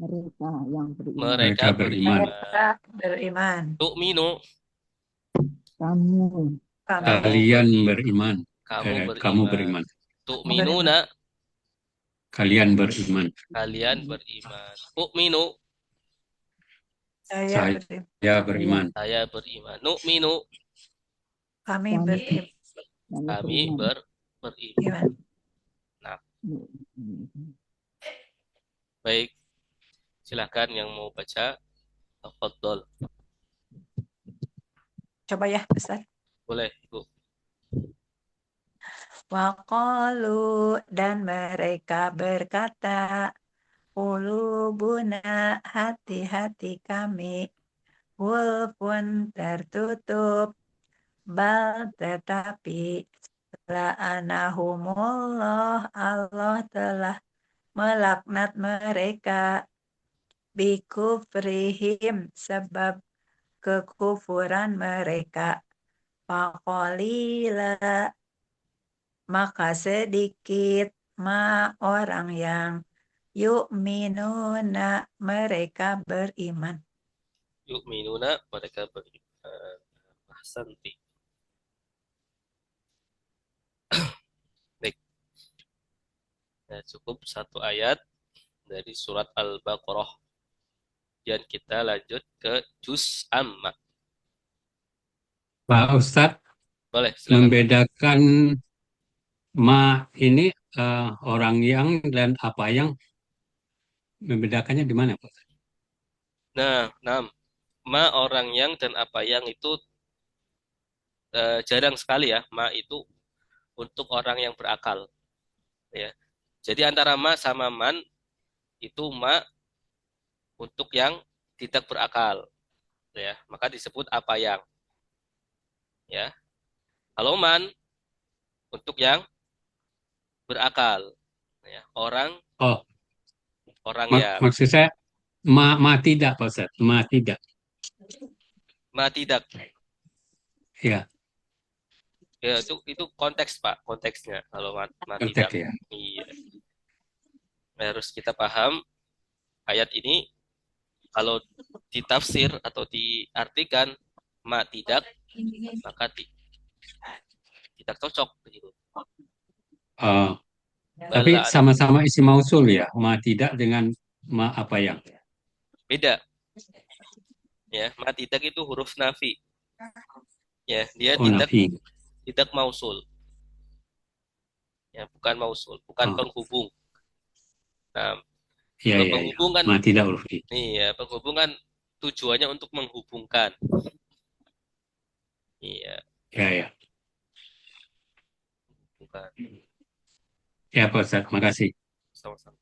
mereka beriman. Mereka beriman. Tu'minu Kamu. Kalian beriman. kamu Kamu beriman. beriman. Tu'minuna Kalian beriman. kalian beriman. Tu'minu Saya Saya beriman. beriman. saya beriman. Nu'minu Kami beriman. kami beriman. Nah, baik. Silahkan yang mau baca. Tafadhol. Coba ya, Ustaz. Boleh, Ibu. Waqalu dan mereka berkata, Qulubuna hati-hati kami, wulfun tertutup, bal tetapi la'anahumullah Allah telah melaknat mereka bikufrihim sebab kekufuran mereka. Faqalila maka sedikit ma orang yang yu'minuna mereka beriman. Yu'minuna mereka beriman. Ahsanti. Ya, cukup satu ayat dari surat Al-Baqarah. Dan kita lanjut ke juz amma. Pak Ustadz, Boleh, silakan. membedakan ma ini orang yang dan apa yang membedakannya di mana, Pak? Nah, ma orang yang dan apa yang itu jarang sekali ya. Ma itu untuk orang yang berakal. Ya. Jadi antara ma sama man itu ma untuk yang tidak berakal. Ya, maka disebut apa yang. Ya. Kalau man untuk yang berakal. Ya. Oh, Orang yang maksud saya ma tidak, Pak Ustadz. Ma tidak. ma tidak. Ya, Ya, itu konteks Pak, konteksnya. Kalau ma tidak, konteks ya. iya. Harus kita paham ayat ini kalau ditafsir atau diartikan ma tidak, maka tidak cocok begitu. Oh, tapi Bala sama-sama isim mausul ya. Ma tidak dengan ma apa yang. beda ya. Ma tidak itu huruf nafi. Ya, dia Oh, nafi. tidak mausul. Ya, bukan mausul, bukan Oh, penghubung. Nah, ya, kalau ya, ya. penghubung kan Ma tidak huruf I. iya, penghubung kan tujuannya untuk menghubungkan. Iya, Ya, ya. bukan Ya, Pak Ustadz. Makasih. sama-sama.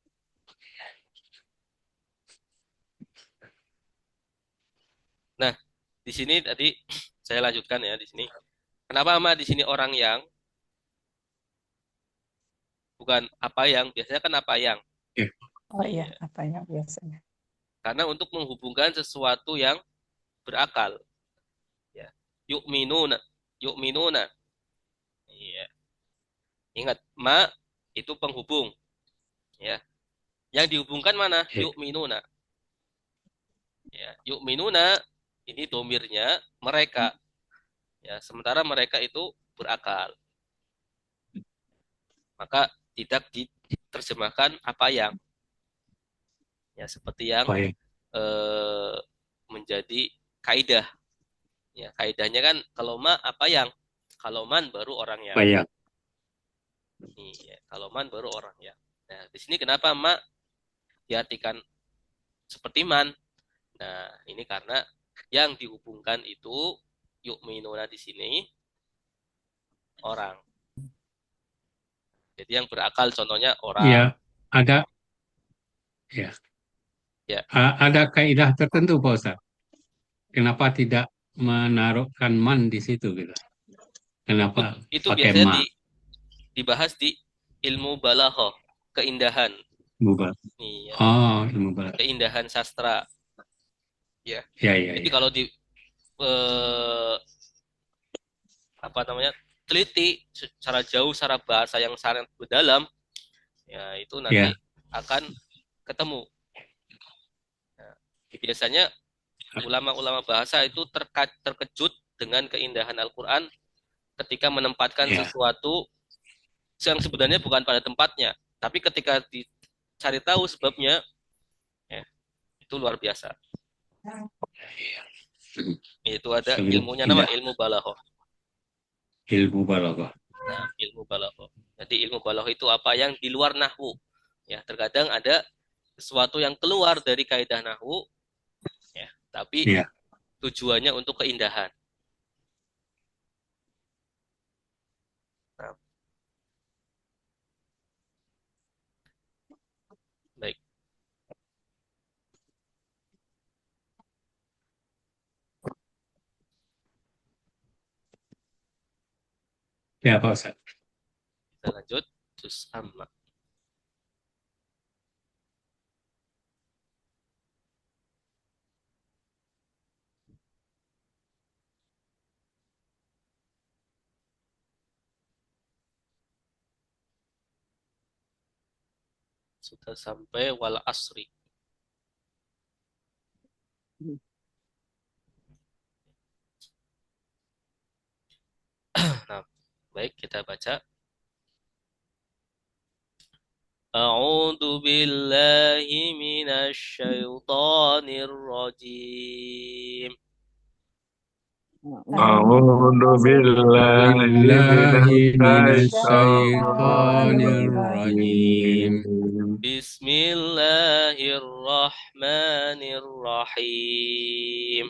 Nah, di sini tadi saya lanjutkan ya di sini. Kenapa ama di sini orang yang bukan apa yang biasanya kan apa yang Ya, Oh iya, apa yang biasanya? karena untuk menghubungkan sesuatu yang berakal ya. Yu'minuna, yu'minuna. Iya. Ingat, ma itu penghubung ya. Yang dihubungkan mana? ya. Yu'minuna. Ya, yu'minuna ini domirnya mereka ya. Sementara mereka itu berakal. Maka tidak diterjemahkan apa yang ya seperti yang Oh, ya. eh, menjadi kaidah ya. Kaidahnya kan kalau ma apa yang, kalau man baru orang yang. Apa yang? Iya, kalau man baru orang yang. Nah, di sini kenapa ma diartikan seperti man? Nah, ini karena yang dihubungkan itu yu'minuna di sini orang. Jadi yang berakal contohnya orang. Ya, ada ya. Ya, Ada kaidah tertentu, Pak Ustadz. Kenapa tidak menaruhkan man di situ gitu? itu Kenapa itu pakai biasanya ma? dibahas di ilmu balaghah, keindahan. Mubal. Iya, Oh, ilmu balaghah. keindahan sastra. Ya. Ya, ya, Jadi ya. kalau di eh, apa namanya teliti secara jauh secara bahasa yang sangat mendalam, ya itu nanti Ya, akan ketemu. Nah, biasanya ulama-ulama bahasa itu terkejut dengan keindahan Al-Quran ketika menempatkan ya. sesuatu yang sebenarnya bukan pada tempatnya, tapi ketika dicari tahu sebabnya, ya, itu luar biasa. Itu ada Sungguh ilmunya, nama indah ilmu balaghah. ilmu balaghah. Nah, ilmu balaghah. Jadi ilmu balaghah itu apa yang di luar nahwu. Ya, terkadang ada sesuatu yang keluar dari kaidah nahwu, ya, tapi Ya, tujuannya untuk keindahan. Nah, baik. ya Pak Ustadz. Kita lanjut juz amma. Sudah sampai wal asri. Nah, baik kita baca. A'udzu billahi minasy syaithanir rajim. A'udzu billahi Billahi minasyaitonir minasyaitonir rajim. rajim. Bismillahirrahmanirrahim.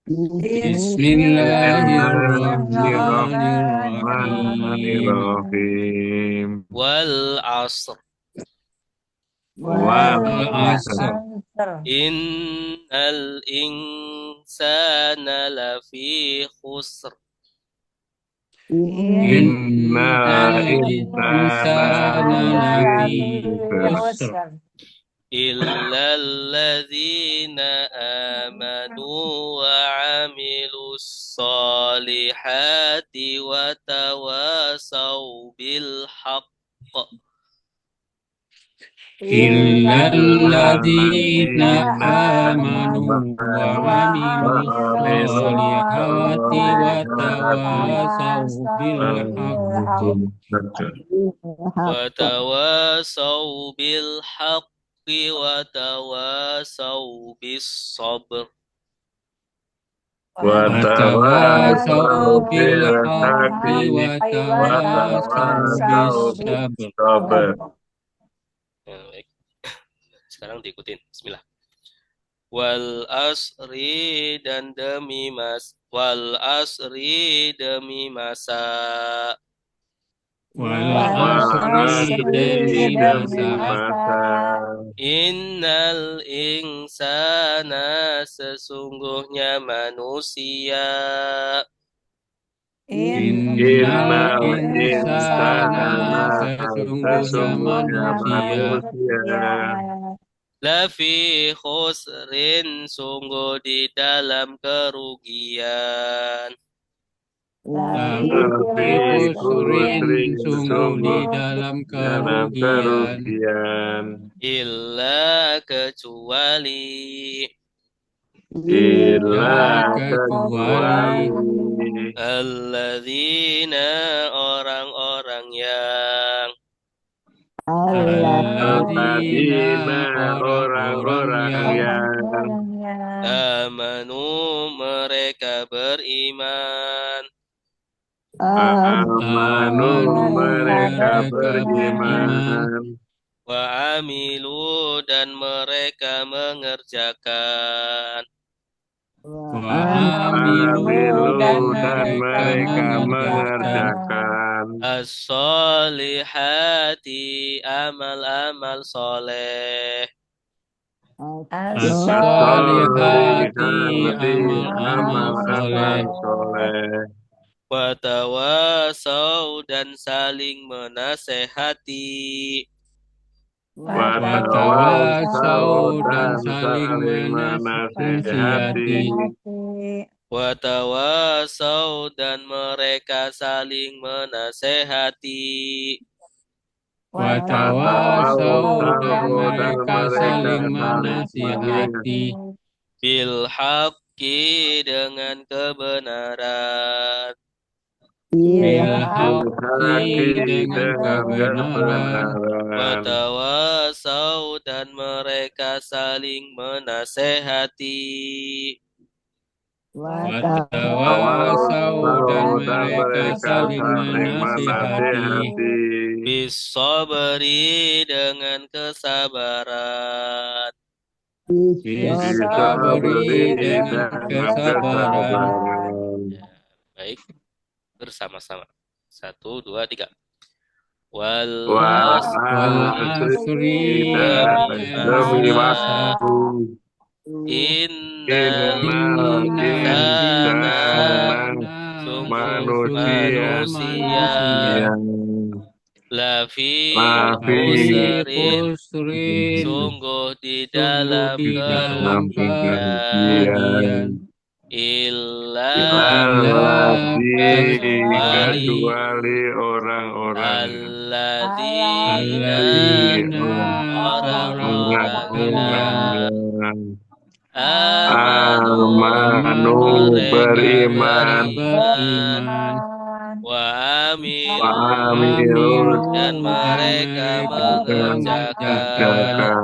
Bismillahirrahmanirrahim. Bismillahirrahmanirrahim. Wal 'ashr. Wal Wal asr. asr. Innal insana lafi khusr. Innal Innal insana lafi insana khusr. Illal ladzina amanu wa 'amilus solihati wa tawasaw bil haqq. Illal ladzina amanu amanu wa amilus solihati wa tawasaw bil haqq. Wa tawasaw bil haqqi wa tawasaw bis sabr. wa Watawasaw tawasaw bil bil haqqi haqqi wa wa tawasaw bis tawasaw bis sabr. sabr. Ya, baik. Sekarang diikutin. Bismillah. Wal asri dan demi masa. Wal Asri asri demi demi masa. masa. Innal insana sesungguhnya manusia. Innal Innal insana sesungguhnya sesungguhnya manusia manusia Lafi khusrin sungguh di dalam kerugian. lafi khusrin sungguh di sungguh dalam dalam kerugian. kerugian. Illa kecuali Illa kecuali kecuali alladzina orang-orang yang alladzina orang-orang orang-orang yang amanu mereka beriman. amanu mereka beriman. beriman. Wa amilu dan mereka mengerjakan. Wa amilu dan mereka mengerjakan As-solihati amal-amal soleh. as-solihati amal-amal amal-amal soleh. soleh. Watawasau dan saling menasehati. Watawasau dan saling menasihati. Watawasau dan mereka saling menasehati. Watawasau dan mereka saling menasihati. Bil haqqi dengan kebenaran. Bil haqqi dengan kebenaran. Watawasau dan mereka saling menasehati. Watawasau dan mereka saling menasihati. Bisabri dengan kesabaran. Bisabri dengan kesabaran. Ya, baik, bersama-sama. 1, 2, 3. Wal asri demi waktu. Innal Innal insana manusia yang lafi khusrin sungguh di dalam kerugian. Illa kecuali orang-orang alladzina orang-orang yang amanu beriman wa amilu dan mereka mengerjakan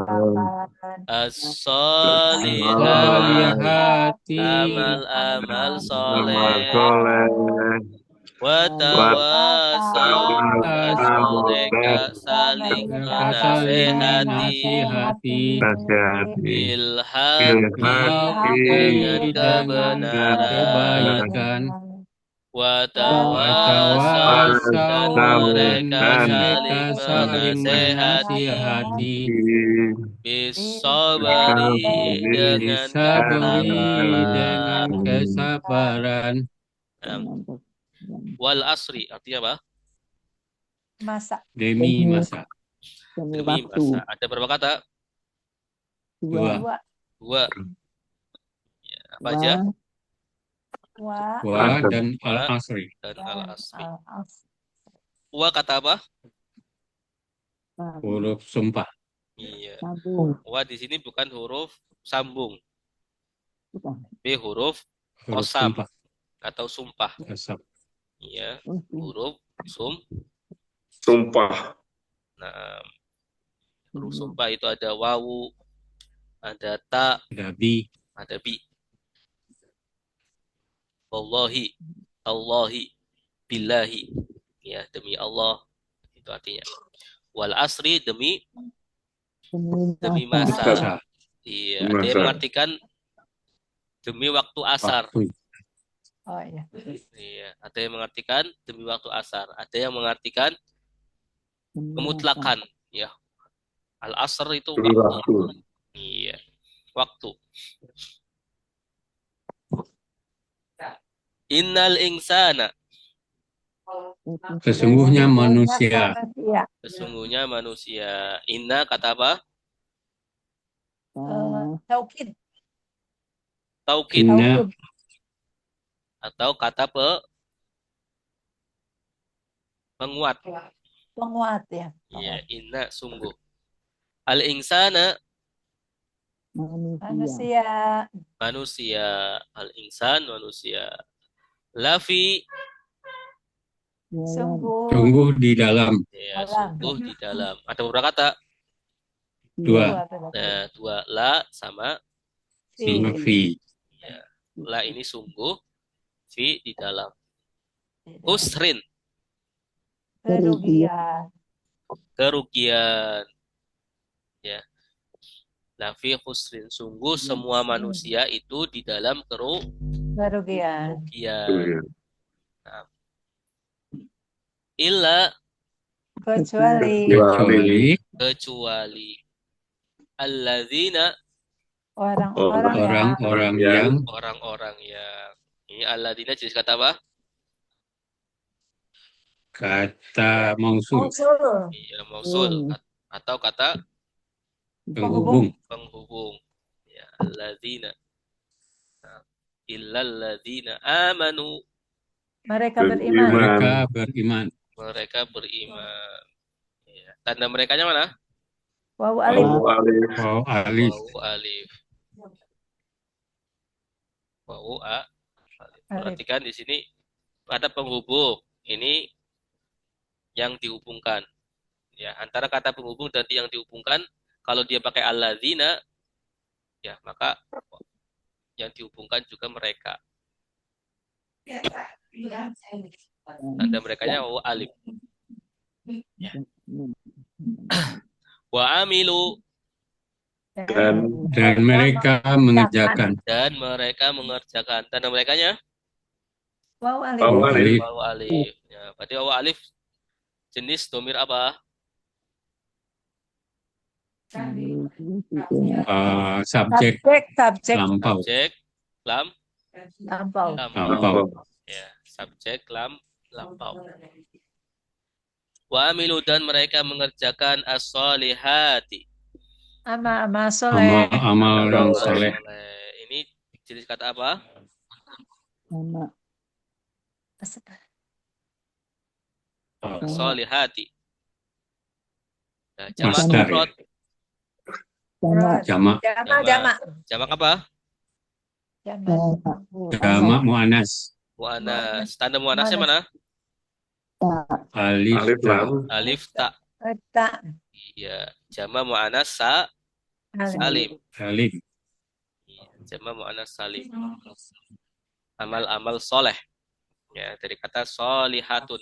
as-solihati amal-amal soleh watawasau dan mereka saling menasehati bilhaqi dengan kebenaran watawasau dan mereka saling menasehati bisabari dengan kesabaran. Wal asri artinya apa? Masa. Demi masa. Demi masa. Ada berapa kata? Dua. Dua. Ya, apa aja? Wa Dan al-asri. Dan al-asri. Wa kata apa? Huruf sumpah. Iya. Wa di sini bukan huruf sambung. B huruf qasam Sumpah. atau sumpah. Qasam. Iya. Huruf Sumpah. Nah, huruf sumpah itu ada wawu, ada ta, Ada bi. ada bi. Wallahi, Allahi, billahi. Ya, demi Allah. Itu artinya. Wal asri demi masa. Iya, ada yang mengartikan demi waktu asar. Oh iya. Iya, ada yang mengartikan demi waktu asar. Ada yang mengartikan kemutlakan, ya. Al asr itu waktu. Iya, waktu. Innal insana. Sesungguhnya manusia. Sesungguhnya manusia. Inna kata apa? Taukid. Taukid. Inna Atau kata penguat. Penguat ya. Iya, inna sungguh. Al insana Manusia. manusia. Al insan manusia. Lafi sungguh di dalam. ya, sungguh di dalam. Ada beberapa kata? Dua. Nah, dua la sama Fi. ya. La ini sungguh, fi di dalam. Usrin kerugian. Ya. Lafi khusrin sungguh semua manusia itu di dalam kerugian. Nah. Illa Kecuali alladzina orang-orang yang ini alladzina jenis kata apa? kata mausul. Iya, mausul atau kata Penghubung. Ya, alladzina. Nah, illalladzina amanu. mereka beriman. Mereka beriman. Ya. Tanda merekanya mana? Wawu alif. Waw alif. Wawu alif. Wawu a. Perhatikan di sini ada penghubung. Ini yang dihubungkan. Ya, antara kata penghubung dan yang dihubungkan, kalau dia pakai alladzina, ya maka yang dihubungkan juga mereka. Tanda merekanya wawu alif. Ya. Wa amilu Dan mereka mengerjakan. Tanda merekanya Wawu alif. Waw alif. wawu alif. Ya, berarti wawu alif jenis domir apa? Subjek lampau. Subjek Lampau. Ya, subjek lampau. Wa amilu dan mereka mengerjakan as-solihati. Amal soleh. Amal yang soleh. Ini jenis kata apa? Solihati. Nah, jamak Masdar. mufrad. Jamak. Jamak apa? Jamak muannas. Muannas. Tanda muannasnya mana? Alif Alif ta. lam. Alif ta. Tak. Iya. Jama muannas salim. Salim. Iya. Jama muannas salim. Amal-amal soleh. Ya, dari kata solihatun.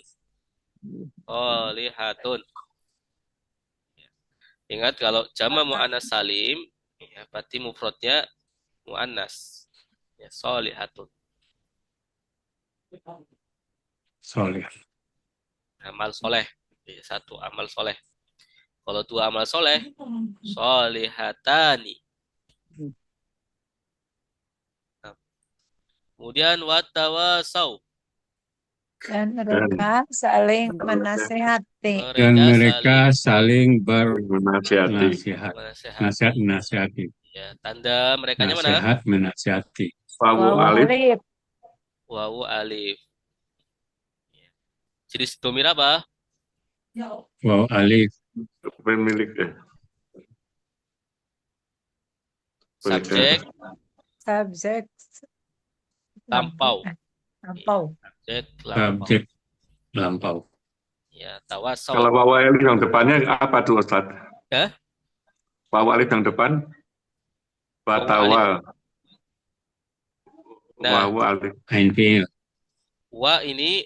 Solihatun. Ingat kalau jama muannas salim, ya, berarti mufradnya muannas. Ya, solihatun. Soleh. Amal soleh. Ya, satu amal soleh. Kalau dua amal soleh, solihatani. Nah, kemudian watawasau. Dan mereka saling menasehati. Dan mereka saling saling Menasihati. bernasihat. menasehati. Nasihat menasihati. Ya, tanda merekanya mana? Nasihat menasihati. Wawu Wawu alif. alif. Wawu alif. Jadi domir apa? Waw alif. Pemilik Subjek Subjek. lampau. Lampau. Subjek lampau. Subjek lampau. Ya, tawasau. Kalau wawu alif yang depannya apa tuh Ustaz? Ya? Wawu alif yang depan? Wawu Batawa. Nah. Wawu alif. Ain fiil. Wa ini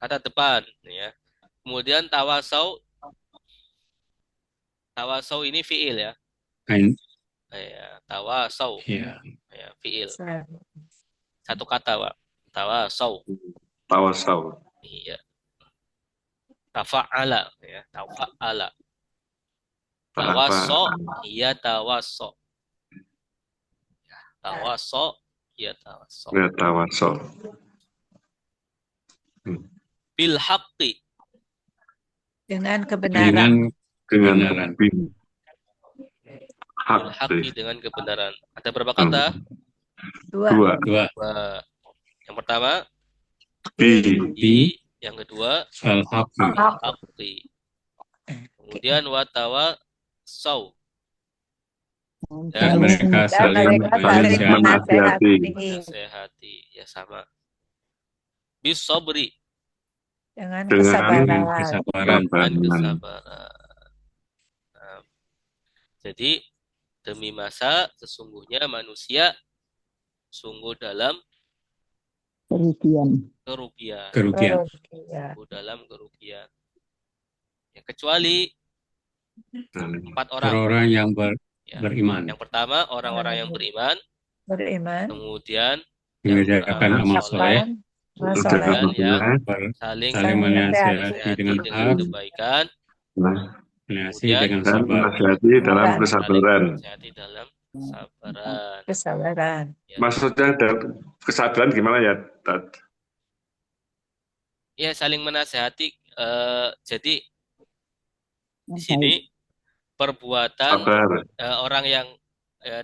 kata depan, ya. Kemudian tawasau ini fiil ya. Ain. Ya, tawasau. Ya. Ya, fiil. Satu kata, Pak. Tawasau. Tawasau. Iya. Tafa'ala, ya. Tafa'ala. Tawaso, iya tawaso. Ya, tawaso, iya tawaso. Ya, tawasau. Bil haqqi. Dengan kebenaran. Kebenaran. Bil haqqi dengan kebenaran. Ada berapa kata? Dua. Dua. Yang pertama Bi. Yang kedua Al-haqqi. haqqi. Kemudian watawa sau. Dan mereka saling menasihati. Menasehati. Ya sama. Bis sabri. Dengan kesabaran. Dengan kesabaran. Nah, jadi demi masa sesungguhnya manusia sungguh dalam kerugian. Sungguh dalam kerugian. Ya, kecuali 4 orang. Orang yang Ya. beriman. Yang pertama orang-orang yang beriman. Kemudian mengerjakan amal soleh. Soleh. Yang saling menasihati dengan hak, kebaikan. menasihati dengan sabar. Menasihati dalam kesabaran. Menasihati dalam kesabaran. Kesabaran. Ya. Maksudnya kesabaran gimana ya, Tad? Ya, saling menasihati. Jadi di sini perbuatan orang yang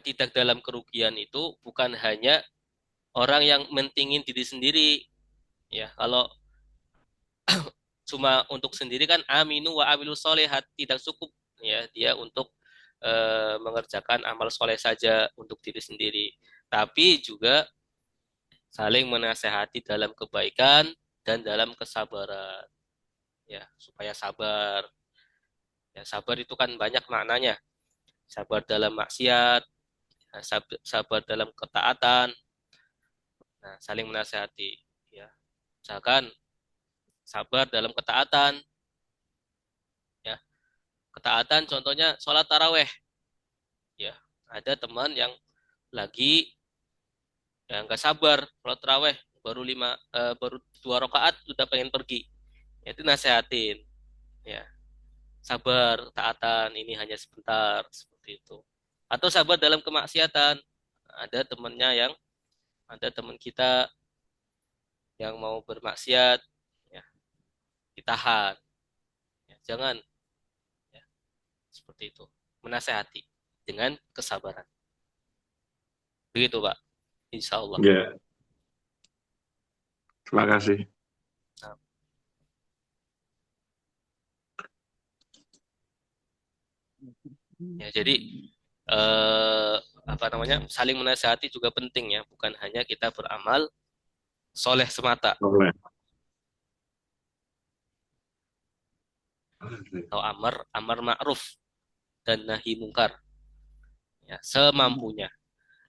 tidak dalam kerugian itu bukan hanya orang yang mentingin diri sendiri. Ya, kalau cuma untuk sendiri kan aminu wa amilu sholehat, tidak cukup ya dia untuk mengerjakan amal soleh saja untuk diri sendiri, tapi juga saling menasehati dalam kebaikan dan dalam kesabaran, ya, supaya sabar. Ya, sabar itu kan banyak maknanya. Sabar dalam maksiat, sabar dalam ketaatan. Nah, saling menasehati, ya. Misalkan sabar dalam ketaatan, ya. Ketaatan contohnya sholat taraweh, ya. Ada teman yang lagi nggak sabar sholat taraweh, baru 2 rakaat sudah pengen pergi, ya, itu nasehatin, ya. Sabar, taatan ini hanya sebentar, seperti itu. Atau sabar dalam kemaksiatan. Ada teman kita yang mau bermaksiat, ya, ditahan, ya, jangan, ya, seperti itu. Menasehati dengan kesabaran. Begitu, Pak. Insya Allah. Ya. Terima kasih. Ya, jadi saling menasihati juga penting, ya, bukan hanya kita beramal soleh semata. atau amar ma'ruf dan nahi mungkar. Ya, semampunya.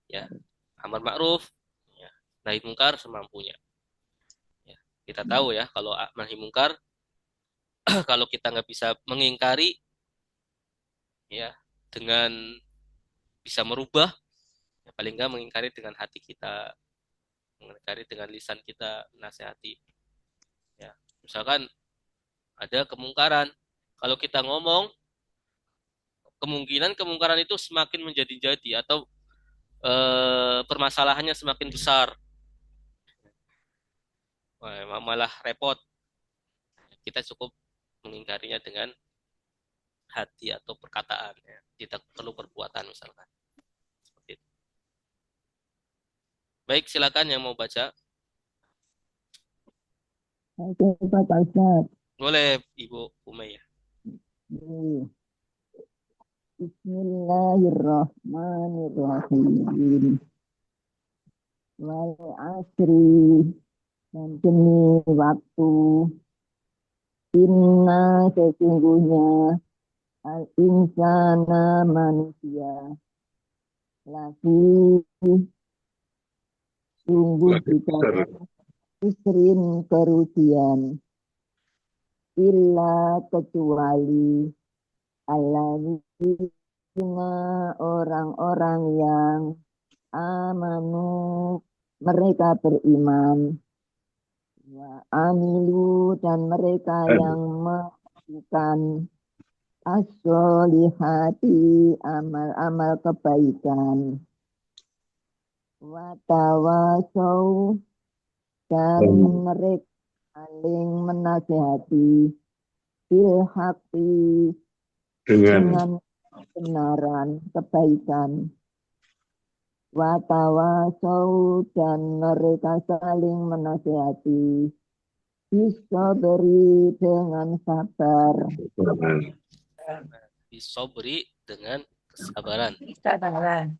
Ya, amar ma'ruf, ya, nahi mungkar semampunya. Ya, kita tahu ya kalau nahi mungkar kalau kita nggak bisa mengingkari ya dengan bisa merubah, ya paling nggak mengingkari dengan hati kita, mengingkari dengan lisan kita, nasihati. Ya, misalkan ada kemungkaran, kalau kita ngomong, kemungkinan kemungkaran itu semakin menjadi-jadi atau permasalahannya semakin besar. Wah, malah repot. Kita cukup mengingkarinya dengan hati atau perkataan. Ya. Tidak perlu perbuatan misalkan. Seperti itu. Baik, silakan yang mau baca. Oke, Pak Ustadz. Boleh, Ibu Umayyah. Bismillahirrahmanirrahim. Wal asri, dan demi waktu, inna sesungguhnya al insana manusia lafi sungguh di dalam isrin kerugian, illa kecuali alladzina orang-orang yang amanu mereka beriman, wa amilu dan mereka yang melakukan as-solihati amal-amal kebaikan, wa tawasau dan mereka saling menasihati bil haqqi dengan kebenaran kebaikan, wa tawasau dan mereka saling menasihati bisabri dengan sabar, Bisobri dengan kesabaran. Kesabaran.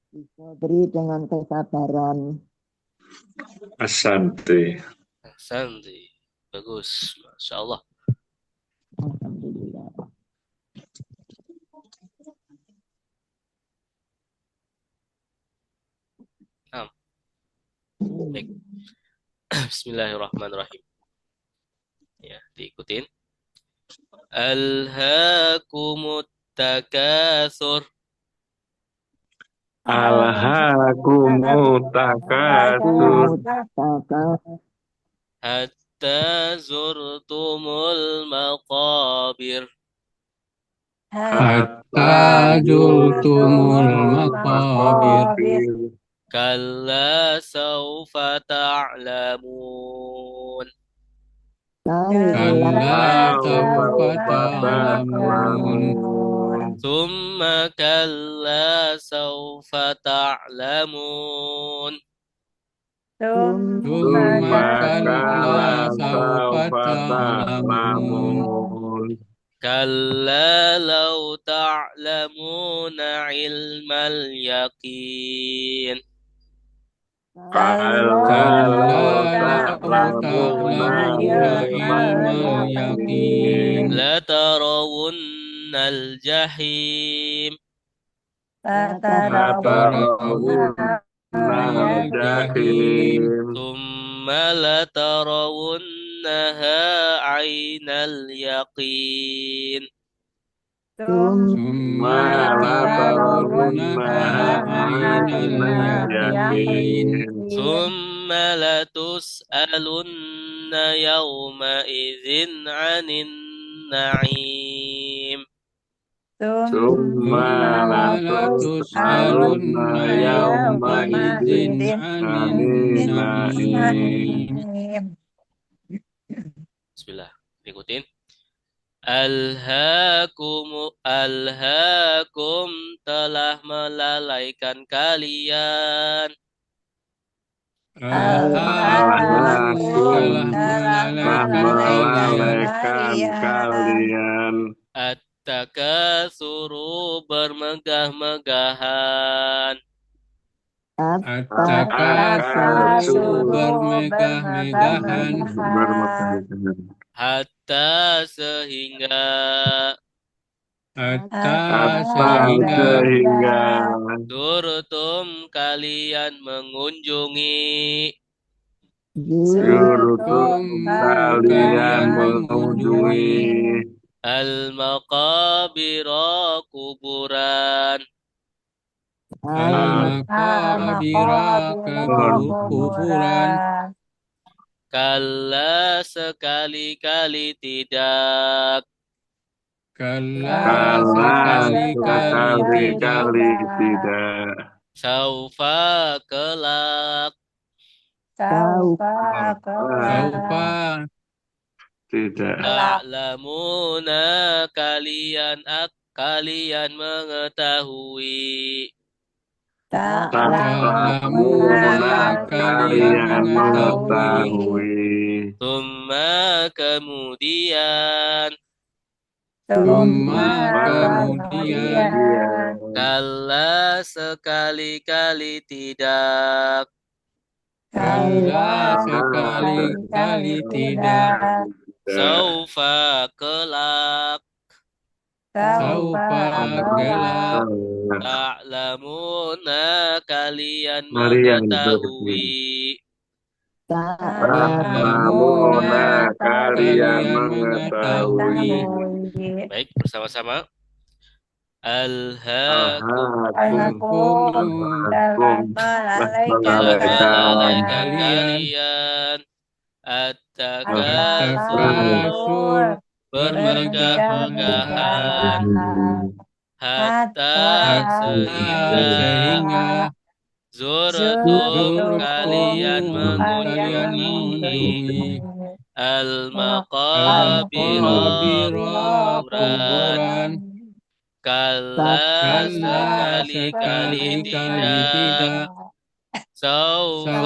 bisabri dengan kesabaran. Asante. Sandi. Bagus, Masya Allah. Alhamdulillah. Baik. Bismillahirrahmanirrahim. Ya, diikutin. Alhaakumut takatsur Alhaakumut takatsur hatta zurtumul maqabir. Hatta jultumul maqabir. Kalla sawfa ta'lamun. Kalla sawfa ta'lamun. Thumma kalla sawfa ta'lamun. Thumma kalla sawfa ta'lamun. Kalla law ta'lamuna ilmal yaqin. Kalla law ta'lamuna ilmal yaqin. Latarawunnal jahim. Latarawunnal jahim. Thumma latarawunnaha aynal yaqin. Thumma latarawunnaha aynal yaqin. Thumma latus'alunna yawma idzin 'anin na'im. Summa latus'alunna yawma idzin 'anin na'im. Bismillah. Ikutin. Alhaakum telah melalaikan kalian. Alhaakum telah melalaikan kalian. At-takatsuru bermegah-megahan. At-takatsuru bermegah-megahan. hatta sehingga hatta Hatta sehingga sehingga turtum kalian mengunjungi Yurutum kalian kalian mengunjungi al-maqabira kuburan al-maqabira ke kuburan kalla sekali-kali tidak kala Karena sekali-kali tidak sekali-kali tidak saufa kelak Saufa saufa Tidak ta'lamuna kalian mengetahui Ta'lamuna kalian mengetahui Tumma kemudian Tumma kemudian kalla sekali-kali tidak kala sekali-kali tidak saufa kelak saufa kelak ta'lamuna kalian Marian mengetahui Ta'lamuna kalian mengetahui baik bersama-sama alhaakum Alhaakum melalaikan kalian kalian takasur bermegah-megahan hatta sehingga zurtum kalian mengunjungi al-maqabira kuburan kalla sekali-kali tidak saufa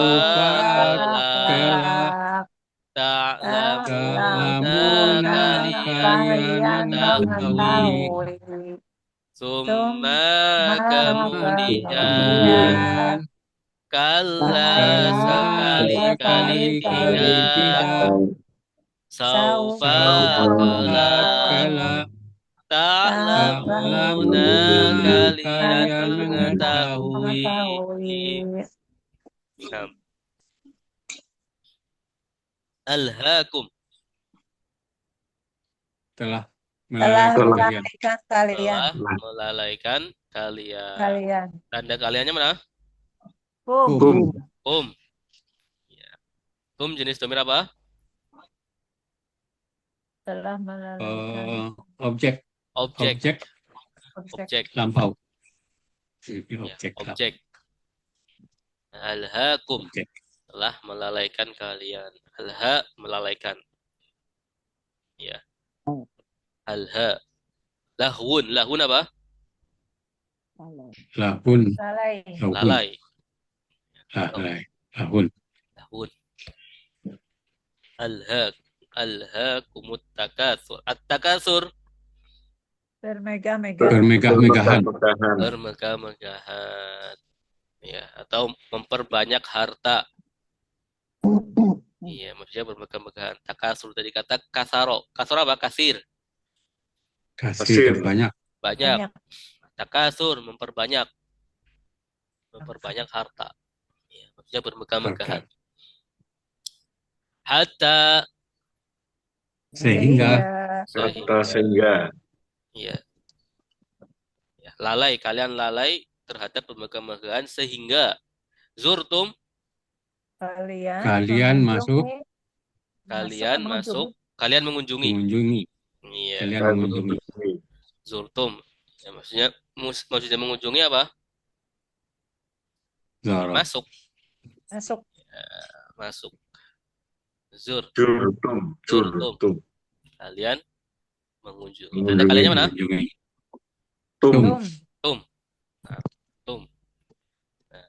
kelak ta'lamuna kalian mengetahui summa kemudian kalla sekali-kali tidak saufa kelak ta'lamuna kalian mengetahui. Alhaakum telah melalaikan kalian kalian. melalaikan kalian. Tanda kaliannya mana? Kum. Ya. Kum jenis domir apa? Telah melalaikan objek lampau objek. Alhaakum telah melalaikan kalian. Alha melalaikan. Ya. Alha. Lahun apa? lahun Lalai. lahun Alhaakumut takatsur. At-takatsur bermegah-megahan bermegah-megahan. Ya, atau memperbanyak harta. Iya, maksudnya bermegah-megahan. Takasur tadi kata kasaro. Kasaro apa? Kasir. banyak Takasur memperbanyak harta. Ya, maksudnya bermegah-megahan. Hatta sehingga ya. Ya, kalian lalai terhadap bermegah-megahan sehingga zurtum kalian mengunjungi. Iya. Kalian mengunjungi. Zurtum. Ya, maksudnya mengunjungi apa? Zoro. Masuk. Ya, masuk. Zurtum. Kalian mengunjungi. Tanda kaliannya mana? Tum. Nah, tum. Nah.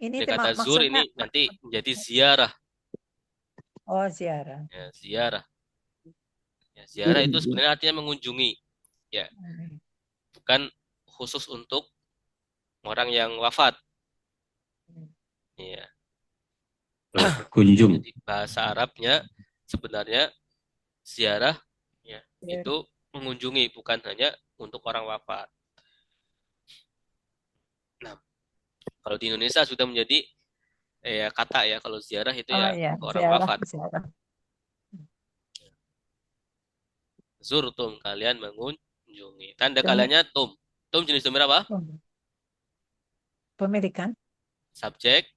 Ini kata zur ini nanti menjadi ziarah. Oh, ziarah. Ya, ziarah. Ya, ziarah itu sebenarnya artinya mengunjungi. Ya. Bukan khusus untuk orang yang wafat. Ya. Kunjung. Jadi bahasa Arabnya sebenarnya ziarah ya, itu mengunjungi, bukan hanya untuk orang wafat. Nah, kalau di Indonesia sudah menjadi kata ya, kalau ziarah itu Oh ya ya, ke orang ziarah, wafat. ziarah. Zurtum, kalian mengunjungi. Tanda Pemi- kaliannya tum. Tum jenis domir apa? Pemilikan. Subjek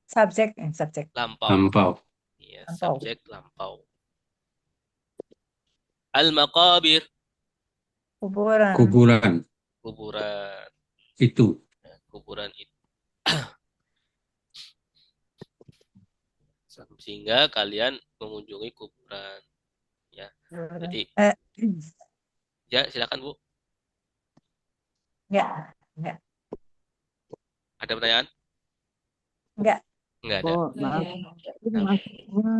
Subjek. lampau. Lampau. Iya, Lampau. subjek lampau. Al-maqabir, Kuburan. Kuburan. kuburan. Itu. Ya, kuburan itu. Sehingga kalian mengunjungi kuburan. Ya, Kuburan. jadi Eh, ya silakan Bu. enggak. Ada pertanyaan? Enggak. Enggak ada. Oh, maaf. Itu Nah, maksudnya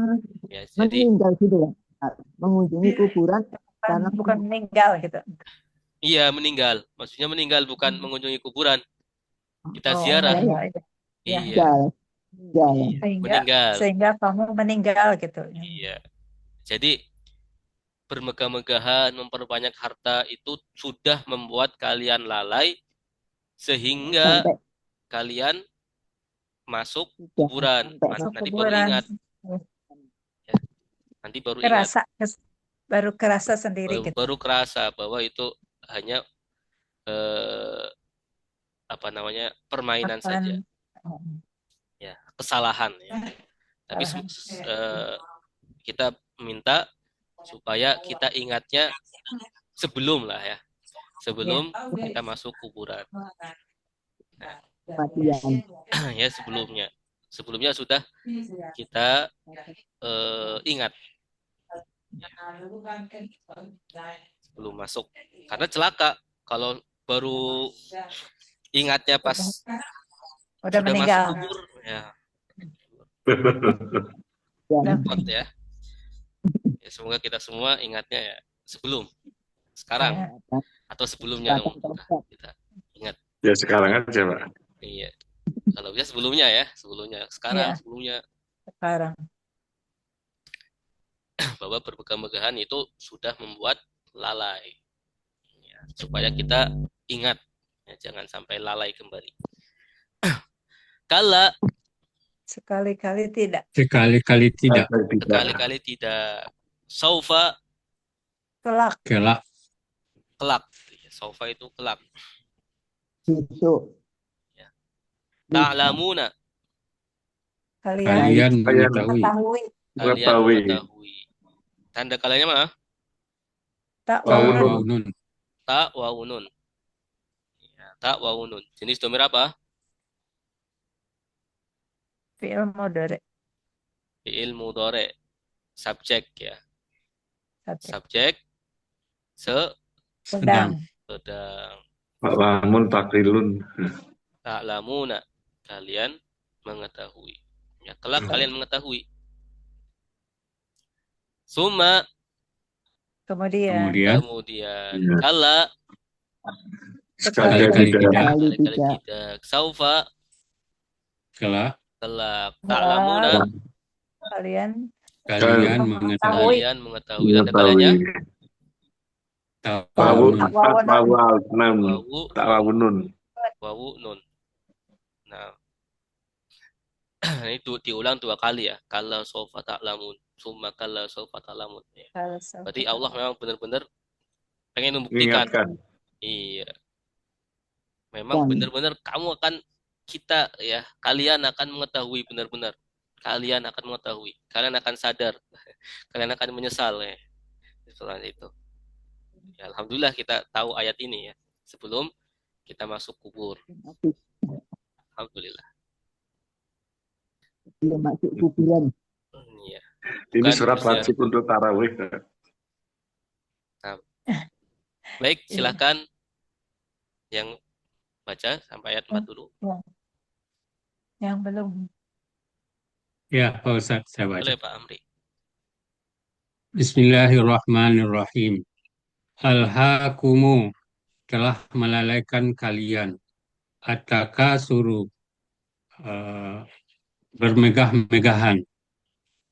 ya, jadi meninggal gitu ya. Mengunjungi kuburan karena Bukan meninggal gitu. iya meninggal. Maksudnya meninggal bukan mengunjungi kuburan. Kita Oh, ziarah. iya. Iya, meninggal. Meninggal. meninggal. Sehingga kamu meninggal gitu. Iya. Jadi bermegah-megahan, memperbanyak harta itu sudah membuat kalian lalai sehingga Sampai kalian masuk sudah kuburan. sampai Masuk Nanti baru kuburan. ingat. Ya, nanti baru ingat. Baru kerasa sendiri gitu. Baru kerasa bahwa itu hanya eh, apa namanya permainan saja, ya kesalahan ya. Tapi kita minta supaya kita ingatnya sebelum lah ya, sebelum kita masuk kuburan. kematian. Ya sebelumnya sudah kita ingat sebelum masuk, karena celaka kalau baru ingatnya pas Udah sudah meninggal. masuk kubur ya. Ya. Repot ya. Ya, semoga kita semua ingatnya ya sebelum sekarang atau sebelumnya kita ingat. Ya sekarang aja, Pak. Iya. Kalau bisa sebelumnya ya, sekarang, Iya. sebelumnya. Sekarang. Bahwa bermegah-megahan itu sudah membuat lalai. Ya, supaya kita ingat, ya, jangan sampai lalai kembali. Kala Sekali-kali tidak. Sekali-kali tidak. sekali-kali tidak. Saufa Kelak. Kelak. Saufa itu kelak. Besok. Ta'lamuna Kalian mengetahui. kalian mengetahui. Tanda kaliannya mana? Tak Wawunun. Wawunun. Ta wa unun. Ya, ta wa unun. Jenis domir apa? fi'il mudhari. Fi'il mudhari. Subjek ya. Subjek. Subjek Sedang. sedang. Lamun takrilun. Ta'lamuna kalian mengetahui. Ya, kelak kalian mengetahui. Suma Kemudian. Ya. kala Sekali-kali tidak. sekali-kali tidak. Saufa Kelak kelak. Ta'lamuna Kalian kalian mengetahui. kalian mengetahui. Tanda kaliannya Wawunun. Ta'wawunun. wawu nun. Nah, itu diulang 2 kali ya. Kala saufa ta'lamun. Summa kala saufa ta'lamun. Ya. Berarti Allah memang benar-benar pengen membuktikan. Mengingatkan. Iya. Memang benar-benar kamu akan kalian akan mengetahui benar-benar. Kalian akan mengetahui. Kalian akan sadar. Kalian akan menyesal ya. Seperti itu. Ya, alhamdulillah kita tahu ayat ini ya. Sebelum kita masuk kubur. Alhamdulillah. Belum masuk kuburan. Iya. Ini Bukan surat berziarah. wajib untuk tarawih. Baik, silakan yang baca sampai ayat 4 dulu. yang belum. Ya, Pak Ustadz, saya baca. Boleh Pak Amri. Bismillahirrahmanirrahim. Al-hakumu telah melalaikan kalian. At-takasuru bermegah-megahan.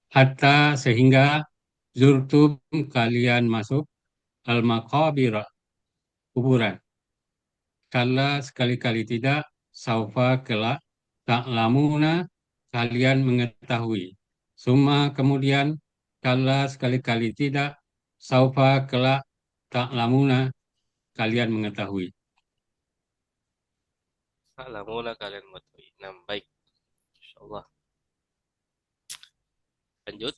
Hatta sehingga zurtum kalian masuk al-maqabir, kuburan. Kala sekali-kali tidak, saufa kelak, ta'lamuna kalian mengetahui. Summa kemudian, kala sekali-kali tidak, saufa kelak, ta'lamuna kalian mengetahui. Alamuna kalian mengetahui. Nah, baik. Insyaallah. Lanjut.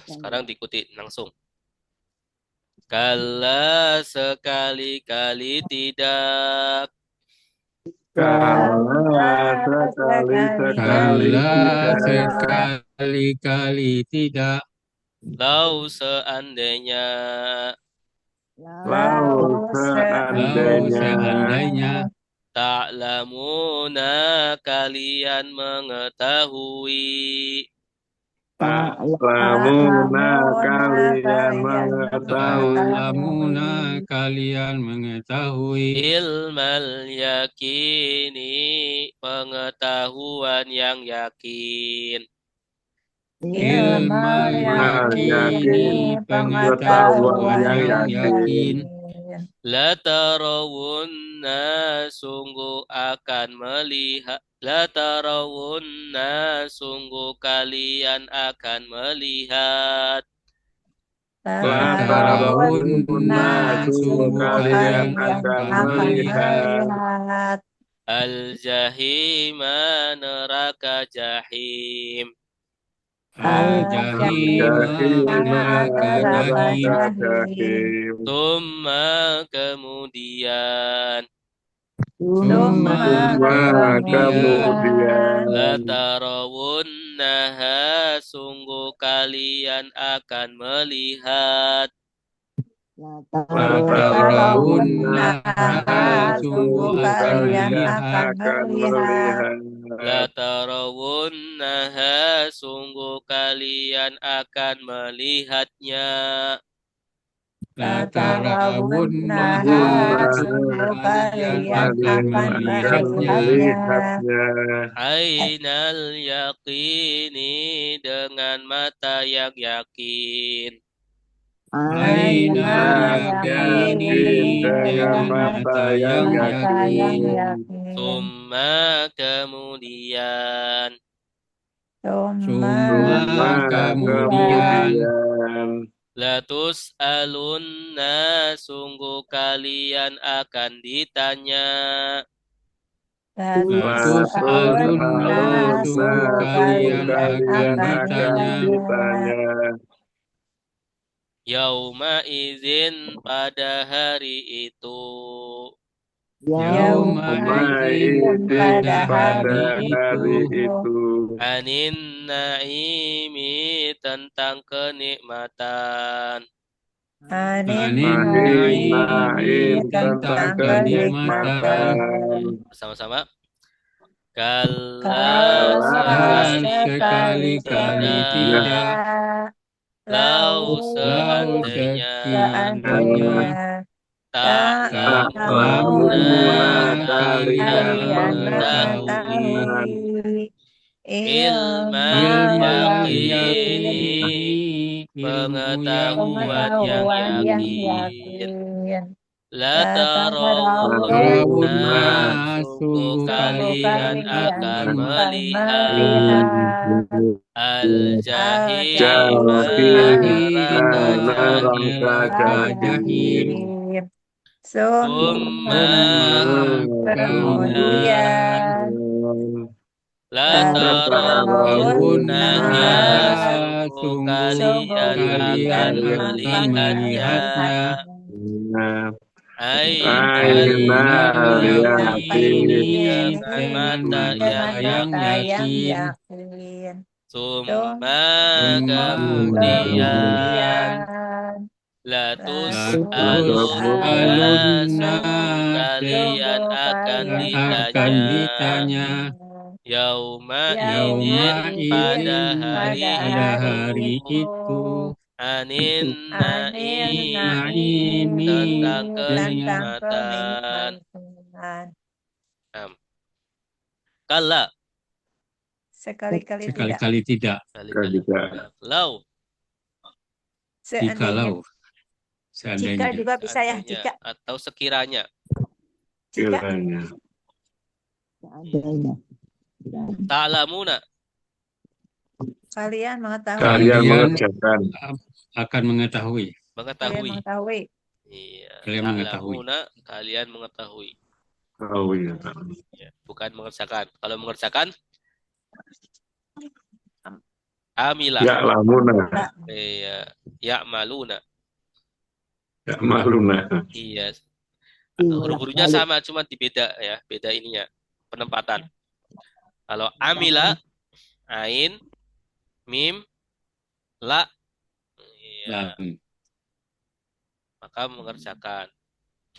Sekarang diikuti langsung. Kala sekali-kali tidak. Kala sekali-sekali Kala tidak. sekali-kali tidak, Lau seandainya. Lau lau seandainya seandainya Ta'lamuna kalian mengetahui. ta'lamuna kalian mengetahui ta'lamuna kalian mengetahui Ilmal yakini, pengetahuan yang yakin. ilmal yakini, pengetahuan yang yakin. Latarawunna, sungguh akan melihat. Latarawunna, sungguh kalian akan melihat. Latarawunna, sungguh kalian akan melihat Al-jahima, neraka jahim. al-jahim, neraka jahim. Tumma kemudian. Summa kemudian Latarawunnaha, sungguh kalian akan melihat. Latarawunnaha, sungguh kalian akan akan melihat. Latarawunnaha, sungguh kalian akan melihatnya. Latarawunnaha, sungguh kalian akan melihatnya. Ainal yaqini, dengan mata yang yakin. Ainal yakini, dengan mata yang yakin. Summa kemudian. Summa kemudian Latus alunna, sungguh kalian akan ditanya. Latus alunna, sungguh kalian akan ditanya. Yauma izin, pada hari itu. Yauma izin, pada hari itu. Anin naimi, tentang kenikmatan. Anin naim, tentang kenikmatan. Sama-sama. Kala sekali-kali tidak, lau seandainya ta'lamuna kalian mengetahui ilmal yakini, pengetahuan yang yakin. Latarawunna, sungguh kalian akan melihat. Al-jahima, neraka jahim. Summa kemudian. Latarawunnaha, sungguh kalian akan melihatnya. Ainal yakini, dengan mata yang yakin. Summa kemudian. Latus alunna, kalian akan ditanya. Yauma idin, pada hari itu. Anin naimi, tentang kenikmatan. Nah, kala Sekali-kali tidak. Sekali-kali tidak. kali-kali Tidak. tidak. Lau Seandainya. Jikalau Jika seandainya. juga bisa ya. seandainya Jika. atau sekiranya. Jika. Kiranya. Seandainya. Ta'lamuna Kalian mengetahui. Kalian Kalian mengerjakan. akan mengetahui. Kalian mengetahui. mengetahui. Iya, Kalian mengetahui. ta'lamuna kalian mengetahui. Tahu ya. Ya, bukan mengerjakan. Kalau mengerjakan amila. Ya lamuna. Iya, ya'maluna. Ya maluna. Iya. Diulang Huruf-hurufnya balik. sama, cuma beda ya, beda ininya, penempatan. Kalau amila, ain, mim, la, iya, Lam. maka mengerjakan.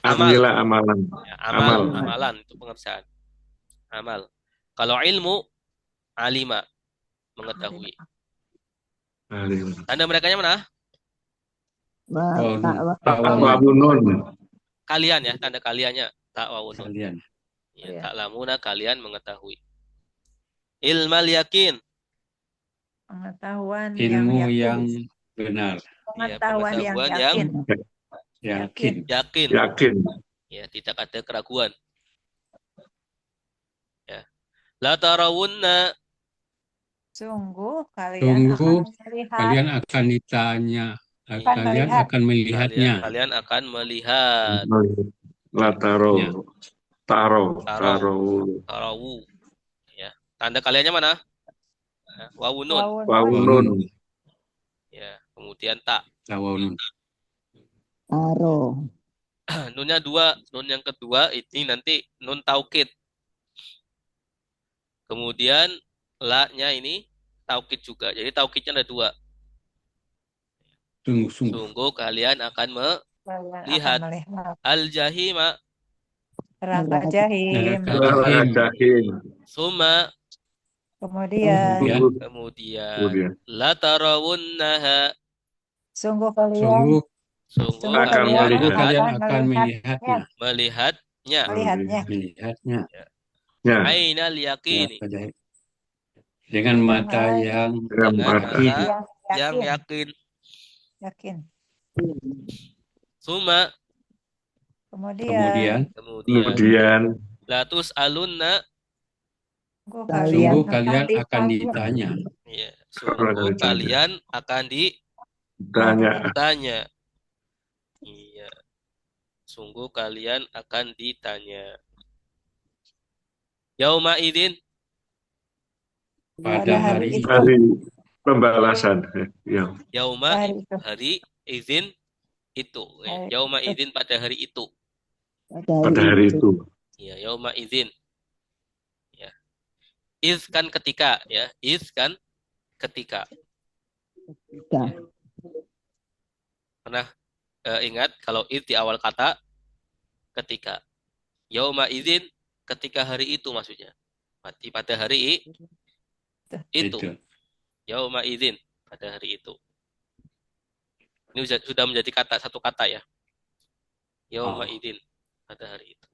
Amal, Amila amalan. ya, amal, Amal. amalan itu pengerjaan. Amal. Kalau ilmu, alima, mengetahui. Alim. Tanda mereka mana? Ta'wawunun. Kalian ya, tanda kaliannya. Ta'wawunun. Kalian. Ya, Iya. ta'lamuna kalian mengetahui. Ilmal yakin. Pengetahuan Ilmu yang yang yakin. benar. Pengetahuan yang pengetahuan yang yakin. Yakin. yakin. Yakin. Ya, tidak ada keraguan. Ya. La tarawunna Sungguh kalian Sungguh akan melihat. kalian akan ditanya. Akan Kalian melihat. akan melihatnya. kalian akan melihat Lataro. Ya. Taro. Taro. Taro. tarawu. Ya. Tanda kaliannya mana? Ya, wawunun. Wawun. Wawunun. Ya. Kemudian tak. Tawawun. Taro. Nunnya dua. Nun yang kedua ini nanti nun taukid. Kemudian la-nya ini taukid juga. Jadi taukidnya ada dua. Sungguh-sungguh. Sungguh kalian akan Kalian Lihat. akan melihat. al-jahima Neraka jahim. Neraka jahim. summa Kemudian. kemudian la tarawunnaha Sungguh kalian. Sungguh sungguh Akan kalian melihat. kalian akan akan melihatnya. melihatnya Melihatnya. Ya. ainal yaqini Dengan mata yang Dengan dengan mata. mata Yang yang yakin. yakin. Summa Kemudian. Kemudian la tus'alunna Sungguh sungguh kalian ditanya. akan ditanya. ya, sungguh kalian akan tanya. ditanya. Iya. Sungguh kalian akan ditanya. Yauma idin Pada hari itu. Hari pembalasan. Ya. yauma Hari itu. hari izin itu. Hari Yauma itu. idin pada hari itu. Pada hari itu. Ya, yauma izin. Ya. Iz kan ketika ya. Iz kan ketika. Ketika. Pernah ingat kalau iz di awal kata ketika. Yauma izin ketika hari itu maksudnya. Berarti pada hari itu. Yauma izin pada hari itu. Ini sudah menjadi satu kata ya. Yauma idin pada hari itu.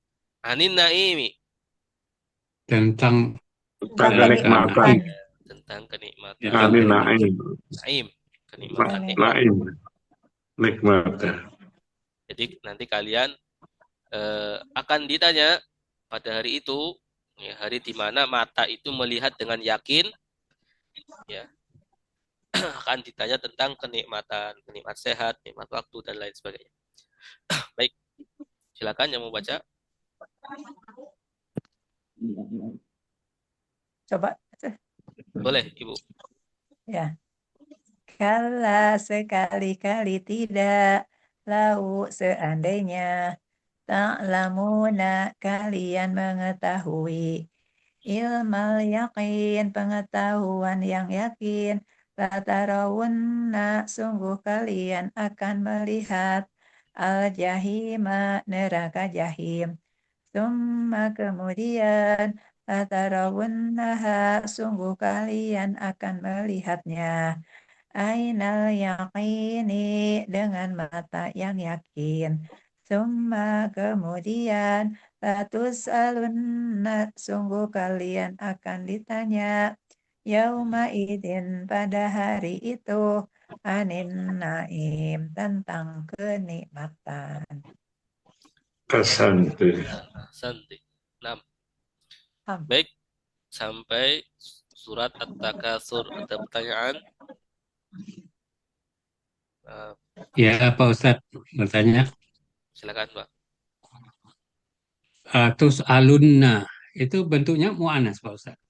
Anin naimi Tentang Kenikmatan. tentang kenikmatan. Anin naim. Naim, kenikmatan nikmat. Naim. Nikmat. Jadi nanti kalian akan ditanya pada hari itu, ya, hari di mana mata itu melihat dengan yakin, ya, akan ditanya tentang kenikmatan, nikmat sehat, nikmat waktu dan lain sebagainya. Baik, silakan yang mau baca. Coba. Boleh, Ibu. Ya. Kala sekali-kali tidak. Lau seandainya. Ta'lamuna kalian mengetahui. Ilmal yakin pengetahuan yang yakin. Latarawunna sungguh kalian akan melihat. Al-jahima neraka jahim. Summa kemudian. Latarawunnaha sungguh kalian akan melihatnya. Ainal yaqini dengan mata yang yakin. Summa kemudian latus alunna sungguh kalian akan ditanya yauma idin pada hari itu anin naim tentang kenikmatan. Kesantu. Santi. 6. Ham. Baik, sampai surat At-Takatsur. Ada pertanyaan? Eh, Ya, Pak Ustadz bertanya, silakan, Pak. tus alunna itu bentuknya mu'anas, Pak Ustadz.